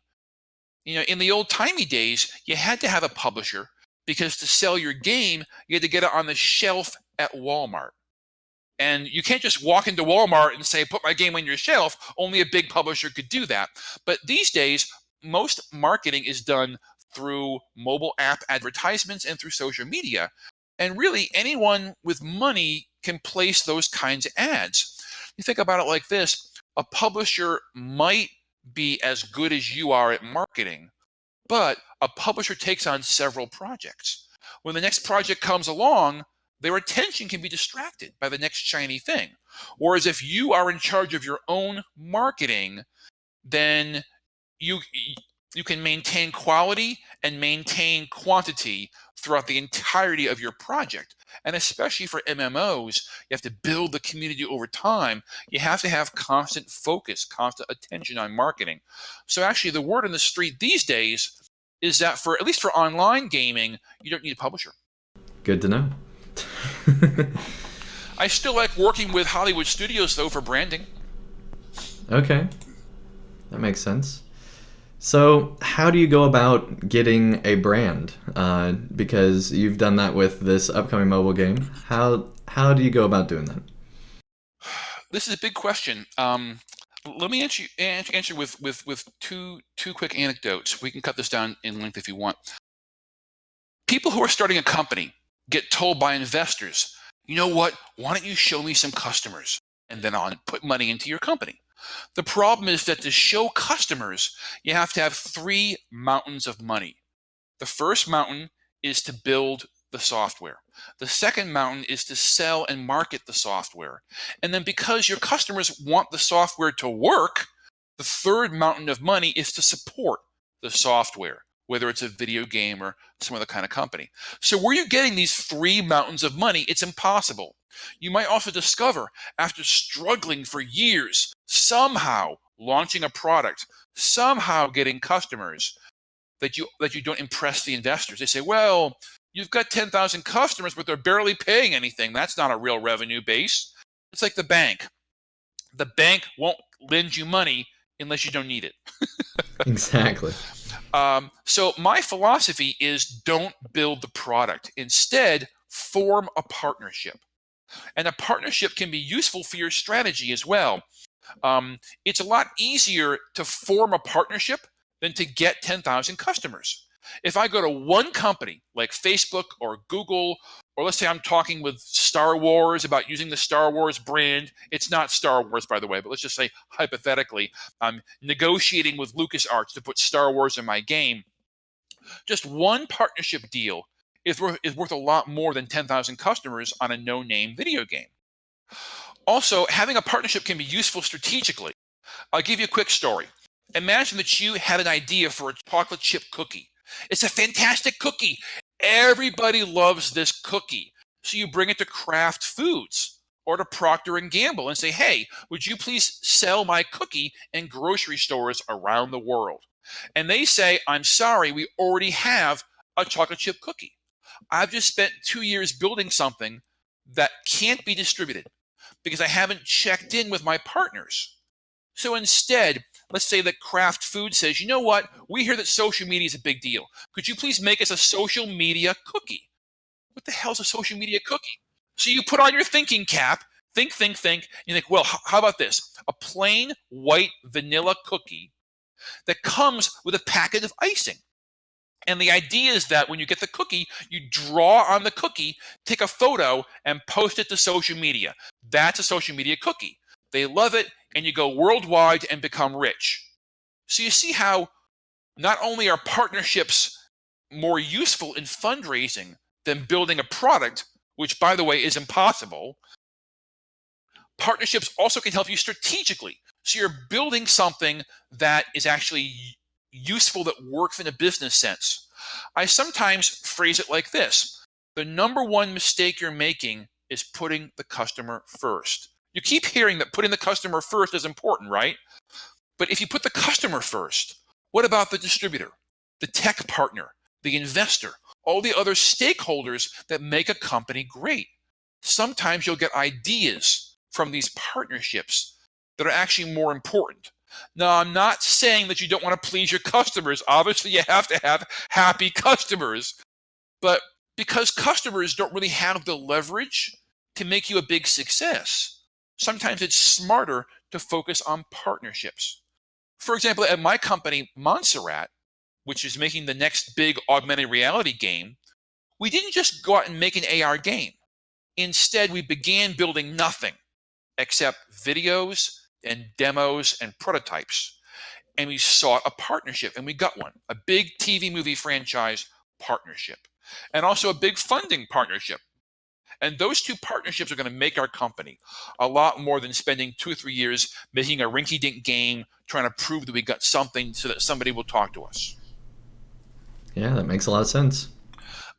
In the old timey days, you had to have a publisher because to sell your game, you had to get it on the shelf at Walmart. And you can't just walk into Walmart and say, put my game on your shelf. Only a big publisher could do that. But these days, most marketing is done through mobile app advertisements and through social media. And really, anyone with money can place those kinds of ads. You think about it like this: a publisher might be as good as you are at marketing, but a publisher takes on several projects. When the next project comes along, their attention can be distracted by the next shiny thing. Whereas if you are in charge of your own marketing, then you can maintain quality and maintain quantity throughout the entirety of your project. And especially for MMOs, you have to build the community over time. You have to have constant focus, constant attention on marketing. So actually, the word on the street these days is that for at least for online gaming, you don't need a publisher. Good to know. I still like working with Hollywood studios, though, for branding. Okay, that makes sense. So, how do you go about getting a brand? Because you've done that with this upcoming mobile game. How do you go about doing that? This is a big question. Let me answer with two quick anecdotes. We can cut this down in length if you want. People who are starting a company get told by investors, you know what, why don't you show me some customers and then I'll put money into your company. The problem is that to show customers, you have to have 3 mountains of money. The first mountain is to build the software. The second mountain is to sell and market the software. And then because your customers want the software to work, the third mountain of money is to support the software, whether it's a video game or some other kind of company. So where you're getting these 3 mountains of money, it's impossible. You might also discover, after struggling for years, somehow launching a product, somehow getting customers, that you don't impress the investors. They say, well, you've got 10,000 customers, but they're barely paying anything. That's not a real revenue base. It's like the bank. The bank won't lend you money unless you don't need it. Exactly. So my philosophy is don't build the product. Instead, form a partnership. And a partnership can be useful for your strategy as well. It's a lot easier to form a partnership than to get 10,000 customers. If I go to one company like Facebook or Google, or let's say I'm talking with Star Wars about using the Star Wars brand. It's not Star Wars, by the way, but let's just say hypothetically, I'm negotiating with LucasArts to put Star Wars in my game. Just one partnership deal is worth a lot more than 10,000 customers on a no-name video game. Also, having a partnership can be useful strategically. I'll give you a quick story. Imagine that you had an idea for a chocolate chip cookie. It's a fantastic cookie. Everybody loves this cookie. So you bring it to Kraft Foods or to Procter & Gamble and say, hey, would you please sell my cookie in grocery stores around the world? And they say, I'm sorry, we already have a chocolate chip cookie. I've just spent 2 years building something that can't be distributed because I haven't checked in with my partners. So instead, let's say that Kraft Foods says, you know what? We hear that social media is a big deal. Could you please make us a social media cookie? What the hell's a social media cookie? So you put on your thinking cap, think. And you think, well, how about this? A plain white vanilla cookie that comes with a packet of icing. And the idea is that when you get the cookie, you draw on the cookie, take a photo, and post it to social media. That's a social media cookie. They love it, and you go worldwide and become rich. So you see how not only are partnerships more useful in fundraising than building a product, which, by the way, is impossible, partnerships also can help you strategically. So you're building something that is actually useful, that works in a business sense. I sometimes phrase it like this. The number one mistake you're making is putting the customer first. You keep hearing that putting the customer first is important, right? But if you put the customer first, what about the distributor, the tech partner, the investor, all the other stakeholders that make a company great? Sometimes you'll get ideas from these partnerships that are actually more important. Now, I'm not saying that you don't want to please your customers. Obviously, you have to have happy customers. But because customers don't really have the leverage to make you a big success, sometimes it's smarter to focus on partnerships. For example, at my company, Monsarrat, which is making the next big augmented reality game, we didn't just go out and make an AR game. Instead, we began building nothing except videos and demos and prototypes. And we sought a partnership, and we got one, a big TV movie franchise partnership, and also a big funding partnership. And those two partnerships are going to make our company a lot more than spending 2 or 3 years making a rinky-dink game, trying to prove that we got something so that somebody will talk to us. Yeah, that makes a lot of sense.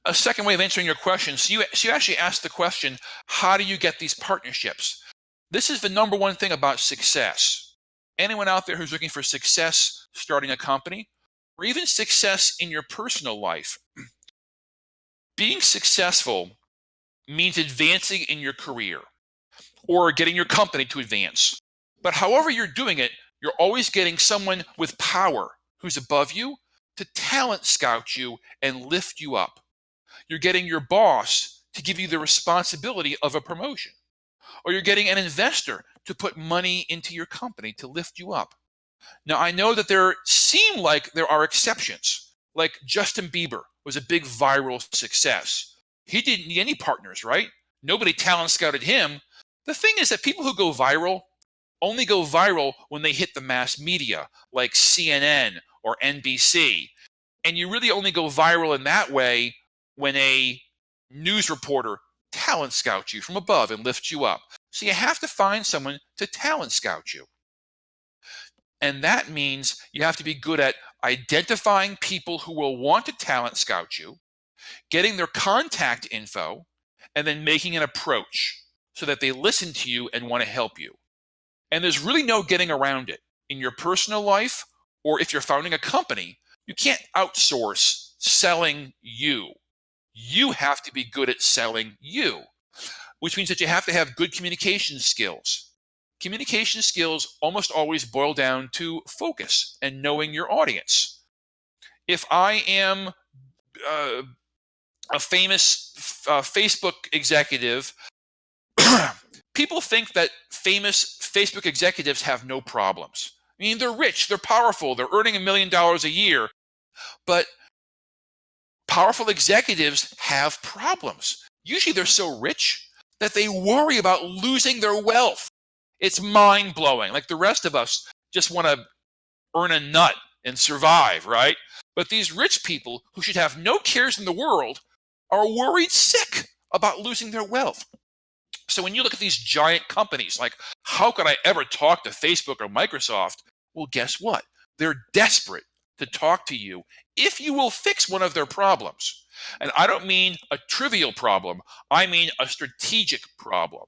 A second way of answering your question, so you actually asked the question, how do you get these partnerships? This is the number one thing about success. Anyone out there who's looking for success starting a company, or even success in your personal life, being successful means advancing in your career or getting your company to advance. But however you're doing it, you're always getting someone with power who's above you to talent scout you and lift you up. You're getting your boss to give you the responsibility of a promotion. Or you're getting an investor to put money into your company to lift you up. Now, I know that there seem like there are exceptions, like Justin Bieber was a big viral success. He didn't need any partners, right? Nobody talent scouted him. The thing is that people who go viral only go viral when they hit the mass media, like CNN or NBC. And you really only go viral in that way when a news reporter talent scouts you from above and lifts you up. So you have to find someone to talent scout you. And that means you have to be good at identifying people who will want to talent scout you, getting their contact info, and then making an approach so that they listen to you and want to help you. And there's really no getting around it. In your personal life, or if you're founding a company, you can't outsource selling you. You have to be good at selling you, which means that you have to have good communication skills. Communication skills almost always boil down to focus and knowing your audience. If I am a famous Facebook executive, people think that famous Facebook executives have no problems. I mean, they're rich, they're powerful, they're earning $1 million a year, but powerful executives have problems. Usually they're so rich that they worry about losing their wealth. It's mind-blowing. Like the rest of us just want to earn a nut and survive, right? But these rich people who should have no cares in the world are worried sick about losing their wealth. So when you look at these giant companies, like, how could I ever talk to Facebook or Microsoft? Well, guess what? They're desperate to talk to you if you will fix one of their problems. And I don't mean a trivial problem. I mean a strategic problem.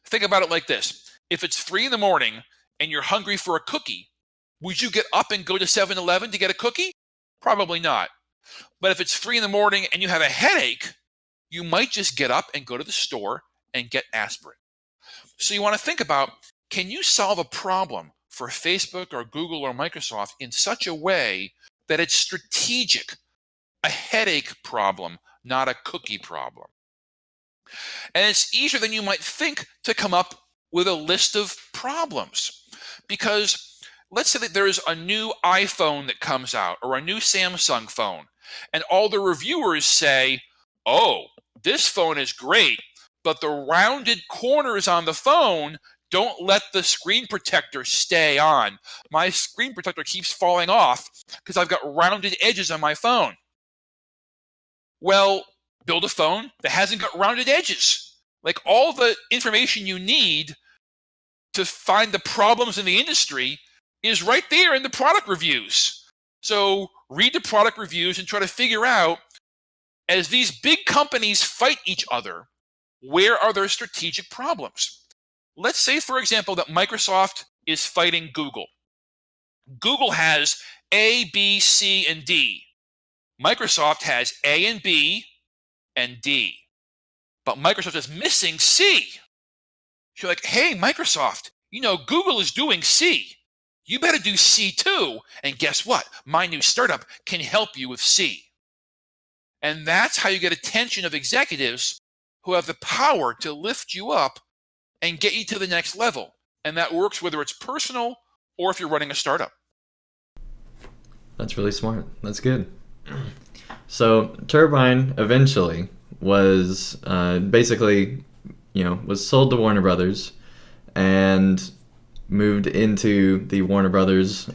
Think about it like this. If it's 3 a.m. and you're hungry for a cookie, would you get up and go to 7-Eleven to get a cookie? Probably not. But if it's 3 a.m. and you have a headache, you might just get up and go to the store and get aspirin. So you want to think about, can you solve a problem for Facebook or Google or Microsoft in such a way that it's strategic, a headache problem, not a cookie problem? And it's easier than you might think to come up with a list of problems. Because let's say that there is a new iPhone that comes out or a new Samsung phone, and all the reviewers say, oh, this phone is great, but the rounded corners on the phone don't let the screen protector stay on. My screen protector keeps falling off because I've got rounded edges on my phone. Well, build a phone that hasn't got rounded edges. Like, all the information you need to find the problems in the industry is right there in the product reviews. So read the product reviews and try to figure out, as these big companies fight each other, where are their strategic problems? Let's say, for example, that Microsoft is fighting Google. Google has A, B, C, and D. Microsoft has A and B and D. But Microsoft is missing C. You're like, hey, Microsoft, you know, Google is doing C. You better do C too. And guess what? My new startup can help you with C. And that's how you get attention of executives who have the power to lift you up and get you to the next level. And that works whether it's personal or if you're running a startup. That's really smart. That's good. So Turbine eventually was basically, was sold to Warner Brothers and moved into the Warner Brothers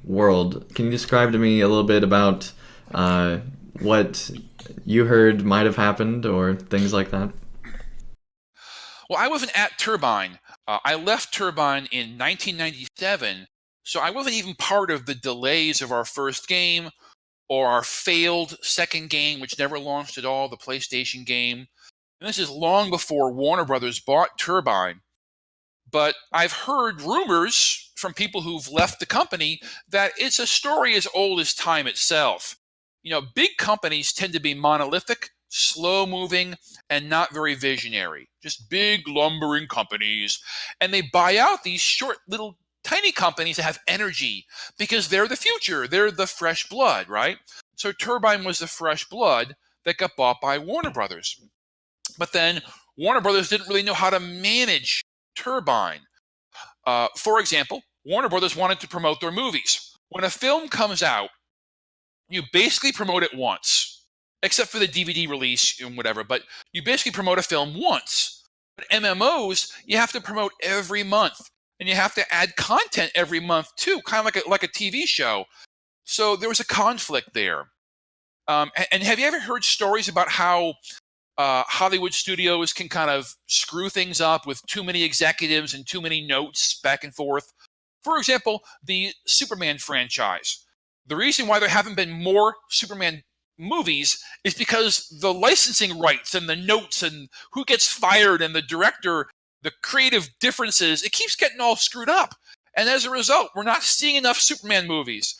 world. Can you describe to me a little bit about what you heard might have happened or things like that? Well, I wasn't at Turbine. I left Turbine in 1997, so I wasn't even part of the delays of our first game or our failed second game, which never launched at all, the PlayStation game. And this is long before Warner Brothers bought Turbine. But I've heard rumors from people who've left the company that it's a story as old as time itself. Big companies tend to be monolithic, slow-moving, and not very visionary. Just big, lumbering companies. And they buy out these short, little, tiny companies that have energy because they're the future. They're the fresh blood, right? So Turbine was the fresh blood that got bought by Warner Brothers. But then Warner Brothers didn't really know how to manage Turbine. For example, Warner Brothers wanted to promote their movies. When a film comes out, you basically promote it once, except for the DVD release and whatever, but you basically promote a film once. But MMOs, you have to promote every month, and you have to add content every month too, kind of like a TV show. So there was a conflict there. And have you ever heard stories about how Hollywood studios can kind of screw things up with too many executives and too many notes back and forth? For example, the Superman franchise. The reason why there haven't been more Superman movies is because the licensing rights and the notes and who gets fired and the director, the creative differences, it keeps getting all screwed up. And as a result, we're not seeing enough Superman movies.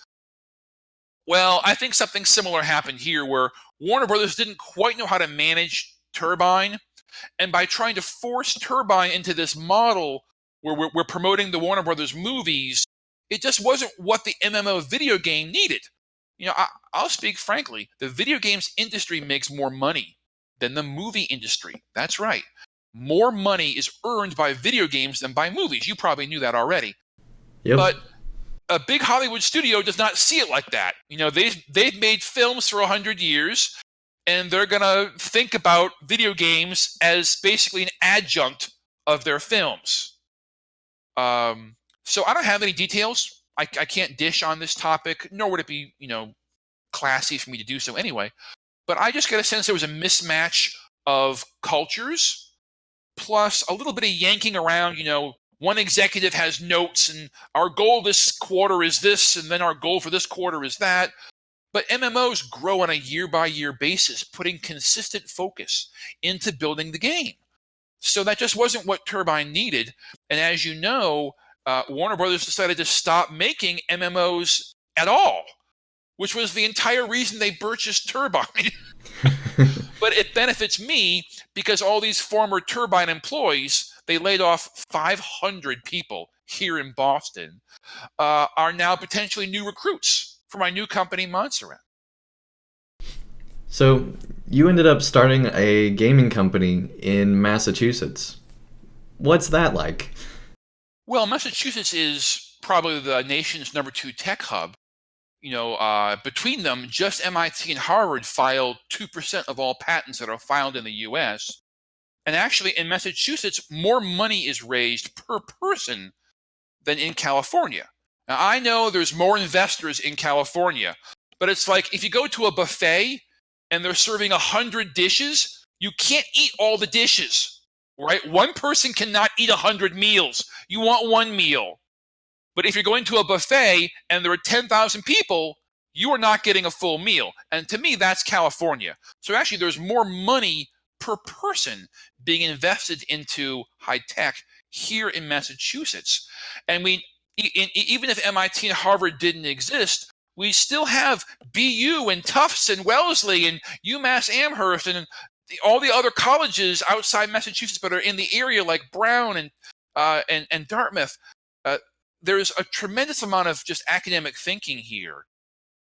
Well, I think something similar happened here where Warner Brothers didn't quite know how to manage Turbine. And by trying to force Turbine into this model where we're promoting the Warner Brothers movies, it just wasn't what the MMO video game needed. I'll speak frankly, the video games industry makes more money than the movie industry. That's right. More money is earned by video games than by movies. You probably knew that already. Yep. But a big Hollywood studio does not see it like that. They've made films for 100 years, and they're going to think about video games as basically an adjunct of their films. So I don't have any details. I can't dish on this topic, nor would it be, classy for me to do so anyway. But I just get a sense there was a mismatch of cultures, plus a little bit of yanking around, one executive has notes, and our goal this quarter is this, and then our goal for this quarter is that. But MMOs grow on a year-by-year basis, putting consistent focus into building the game. So that just wasn't what Turbine needed. And as you know, Warner Brothers decided to stop making MMOs at all, which was the entire reason they purchased Turbine. But it benefits me because all these former Turbine employees, they laid off 500 people here in Boston, are now potentially new recruits for my new company, Monsarrat. So you ended up starting a gaming company in Massachusetts. What's that like? Well, Massachusetts is probably the nation's number 2 tech hub. Between them, just MIT and Harvard filed 2% of all patents that are filed in the U.S. And actually, in Massachusetts, more money is raised per person than in California. Now, I know there's more investors in California, but it's like if you go to a buffet and they're serving 100 dishes, you can't eat all the dishes, right? One person cannot eat 100 meals. You want one meal. But if you're going to a buffet and there are 10,000 people, you are not getting a full meal. And to me, that's California. So actually, there's more money per person being invested into high tech here in Massachusetts. And even if MIT and Harvard didn't exist, we still have BU and Tufts and Wellesley and UMass Amherst and all the other colleges outside Massachusetts but are in the area like Brown and Dartmouth. There's a tremendous amount of just academic thinking here.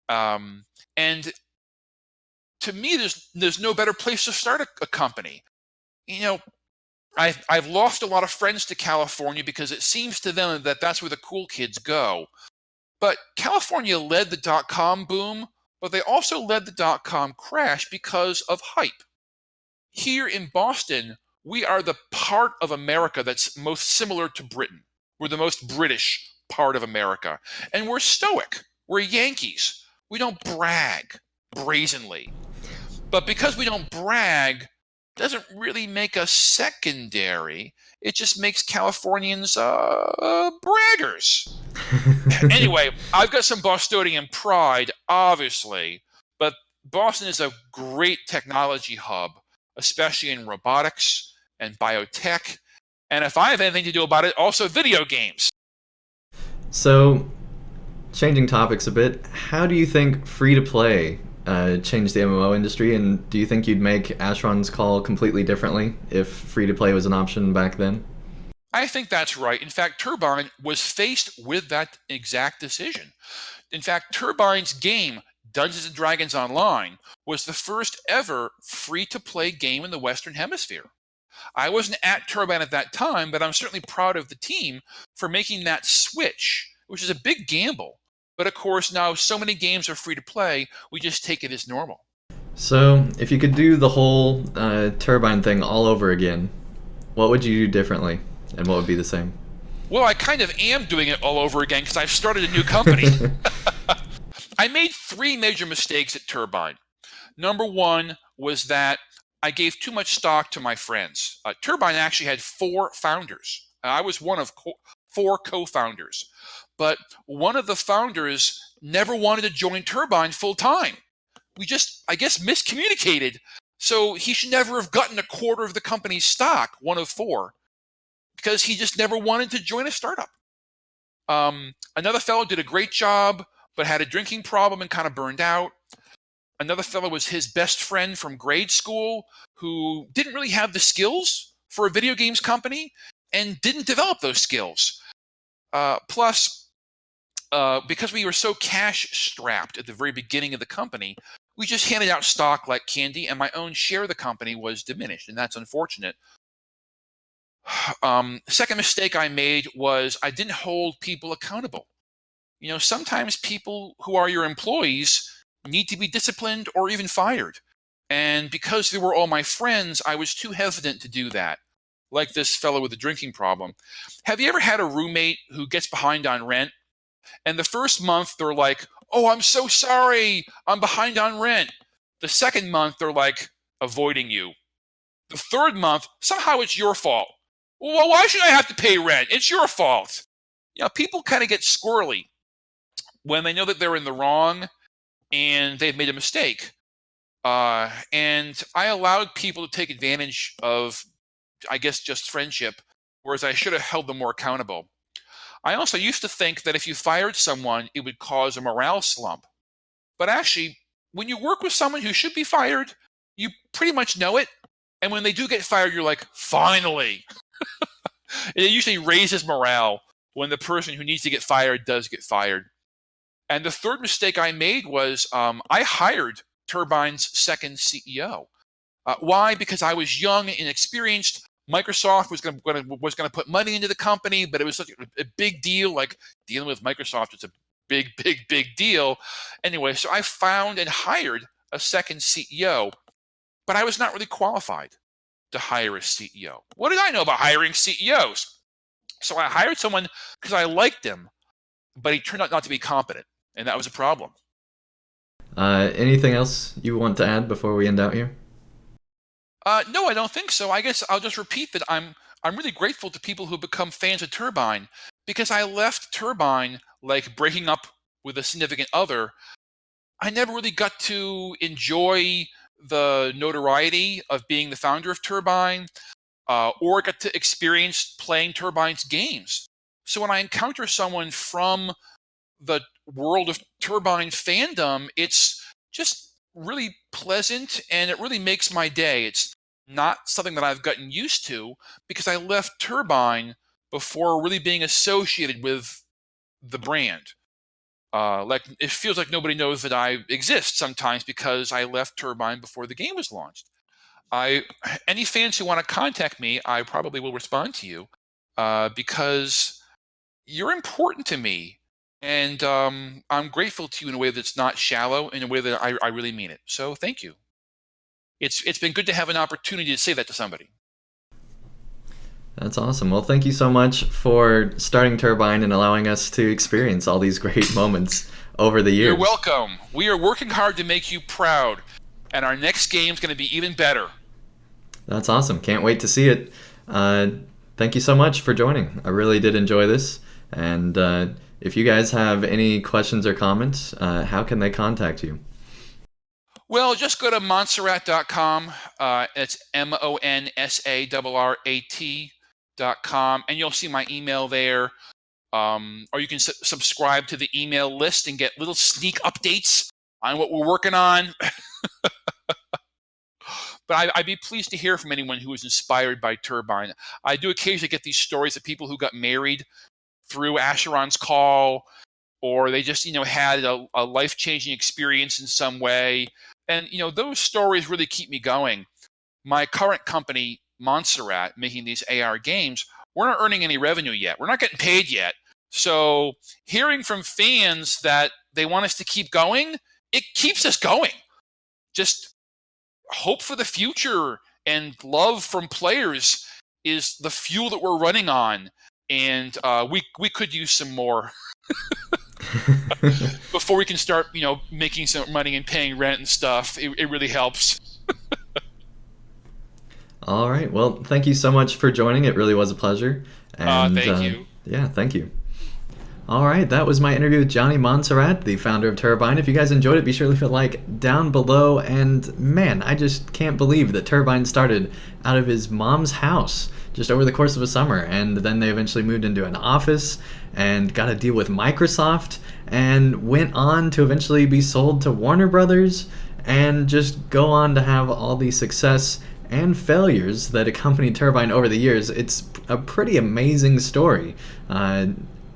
And to me, there's no better place to start a company. I've lost a lot of friends to California because it seems to them that that's where the cool kids go. But California led the dot-com boom, but they also led the dot-com crash because of hype. Here in Boston, we are the part of America that's most similar to Britain. We're the most British part of America. And we're stoic. We're Yankees. We don't brag brazenly. But because we don't brag, doesn't really make us secondary. It just makes Californians braggers. Anyway, I've got some Bostonian pride, obviously, but Boston is a great technology hub, especially in robotics and biotech. And if I have anything to do about it, also video games. So, changing topics a bit, how do you think free-to-play changed the MMO industry, and do you think you'd make Asheron's call completely differently if free-to-play was an option back then? I think that's right. In fact, Turbine was faced with that exact decision. In fact, Turbine's game, Dungeons & Dragons Online, was the first ever free-to-play game in the Western Hemisphere. I wasn't at Turbine at that time, but I'm certainly proud of the team for making that switch, which is a big gamble. But of course, now so many games are free to play, we just take it as normal. So, if you could do the whole Turbine thing all over again, what would you do differently, and what would be the same? Well, I kind of am doing it all over again because I've started a new company. I made 3 major mistakes at Turbine. Number 1 was that I gave too much stock to my friends. Turbine actually had 4 founders. I was one of 4 co-founders. But one of the founders never wanted to join Turbine full time. We just, I guess, miscommunicated. So he should never have gotten a quarter of the company's stock, one of 4, because he just never wanted to join a startup. Another fellow did a great job, but had a drinking problem and kind of burned out. Another fellow was his best friend from grade school who didn't really have the skills for a video games company and didn't develop those skills. Plus, because we were so cash strapped at the very beginning of the company, we just handed out stock like candy, and my own share of the company was diminished, and that's unfortunate. Second mistake I made was I didn't hold people accountable. Sometimes people who are your employees need to be disciplined or even fired. And because they were all my friends, I was too hesitant to do that, like this fellow with a drinking problem. Have you ever had a roommate who gets behind on rent? And the first month, they're like, "Oh, I'm so sorry, I'm behind on rent." The second month, they're like avoiding you. The third month, somehow it's your fault. "Well, why should I have to pay rent? It's your fault." People kind of get squirrely when they know that they're in the wrong and they've made a mistake. And I allowed people to take advantage of, I guess, just friendship, whereas I should have held them more accountable. I also used to think that if you fired someone, it would cause a morale slump. But actually, when you work with someone who should be fired, you pretty much know it. And when they do get fired, you're like, finally. It usually raises morale when the person who needs to get fired does get fired. And the third mistake I made was I hired Turbine's second CEO. Why? Because I was young and inexperienced. Microsoft was going to put money into the company, but it was such a big deal. Like dealing with Microsoft, it's a big deal. Anyway, so I found and hired a second CEO, but I was not really qualified to hire a CEO. What did I know about hiring CEOs? So I hired someone because I liked him, but he turned out not to be competent, and that was a problem. Anything else you want to add before we end out here? No, I don't think so. I guess I'll just repeat that I'm really grateful to people who become fans of Turbine, because I left Turbine like breaking up with a significant other. I never really got to enjoy the notoriety of being the founder of Turbine, or got to experience playing Turbine's games. So when I encounter someone from the world of Turbine fandom, it's just really pleasant, and it really makes my day. It's not something that I've gotten used to because I left Turbine before really being associated with the brand. Like it feels like nobody knows that I exist sometimes because I left Turbine before the game was launched. Any fans who want to contact me, I probably will respond to you because you're important to me. And I'm grateful to you in a way that's not shallow, in a way that I really mean it. So thank you. It's been good to have an opportunity to say that to somebody. That's awesome. Well, thank you so much for starting Turbine and allowing us to experience all these great moments over the years. You're welcome. We are working hard to make you proud, and our next game is going to be even better. That's awesome. Can't wait to see it. Thank you so much for joining. I really did enjoy this. And if you guys have any questions or comments, how can they contact you? Well, just go to Monsarrat.com. It's MONSARRAT.com, and you'll see my email there. Or you can subscribe to the email list and get little sneak updates on what we're working on. But I'd be pleased to hear from anyone who was inspired by Turbine. I do occasionally get these stories of people who got married through Asheron's Call, or they just, had a life-changing experience in some way. And, those stories really keep me going. My current company, Monsarrat, making these AR games, we're not earning any revenue yet. We're not getting paid yet. So hearing from fans that they want us to keep going, it keeps us going. Just hope for the future and love from players is the fuel that we're running on. And we could use some more before we can start, making some money and paying rent and stuff. It really helps. All right. Well, thank you so much for joining. It really was a pleasure. And, thank you. Yeah, thank you. All right, that was my interview with Johnny Monsarrat, the founder of Turbine. If you guys enjoyed it, be sure to leave a like down below. And man, I just can't believe that Turbine started out of his mom's house just over the course of a summer. And then they eventually moved into an office and got a deal with Microsoft and went on to eventually be sold to Warner Brothers and just go on to have all the success and failures that accompanied Turbine over the years. It's a pretty amazing story.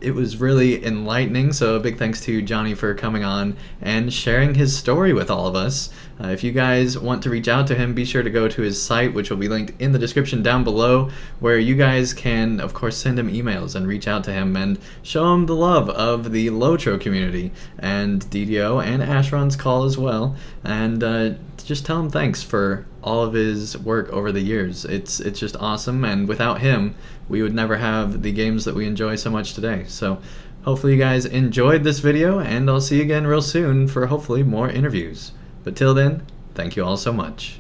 It was really enlightening, so a big thanks to Johnny for coming on and sharing his story with all of us. If you guys want to reach out to him, be sure to go to his site, which will be linked in the description down below, where you guys can, of course, send him emails and reach out to him and show him the love of the Lotro community and DDO and Ashron's call as well. And just tell him thanks for all of his work over the years. It's just awesome, and without him, we would never have the games that we enjoy so much today. So hopefully you guys enjoyed this video, and I'll see you again real soon for hopefully more interviews. But till then, thank you all so much.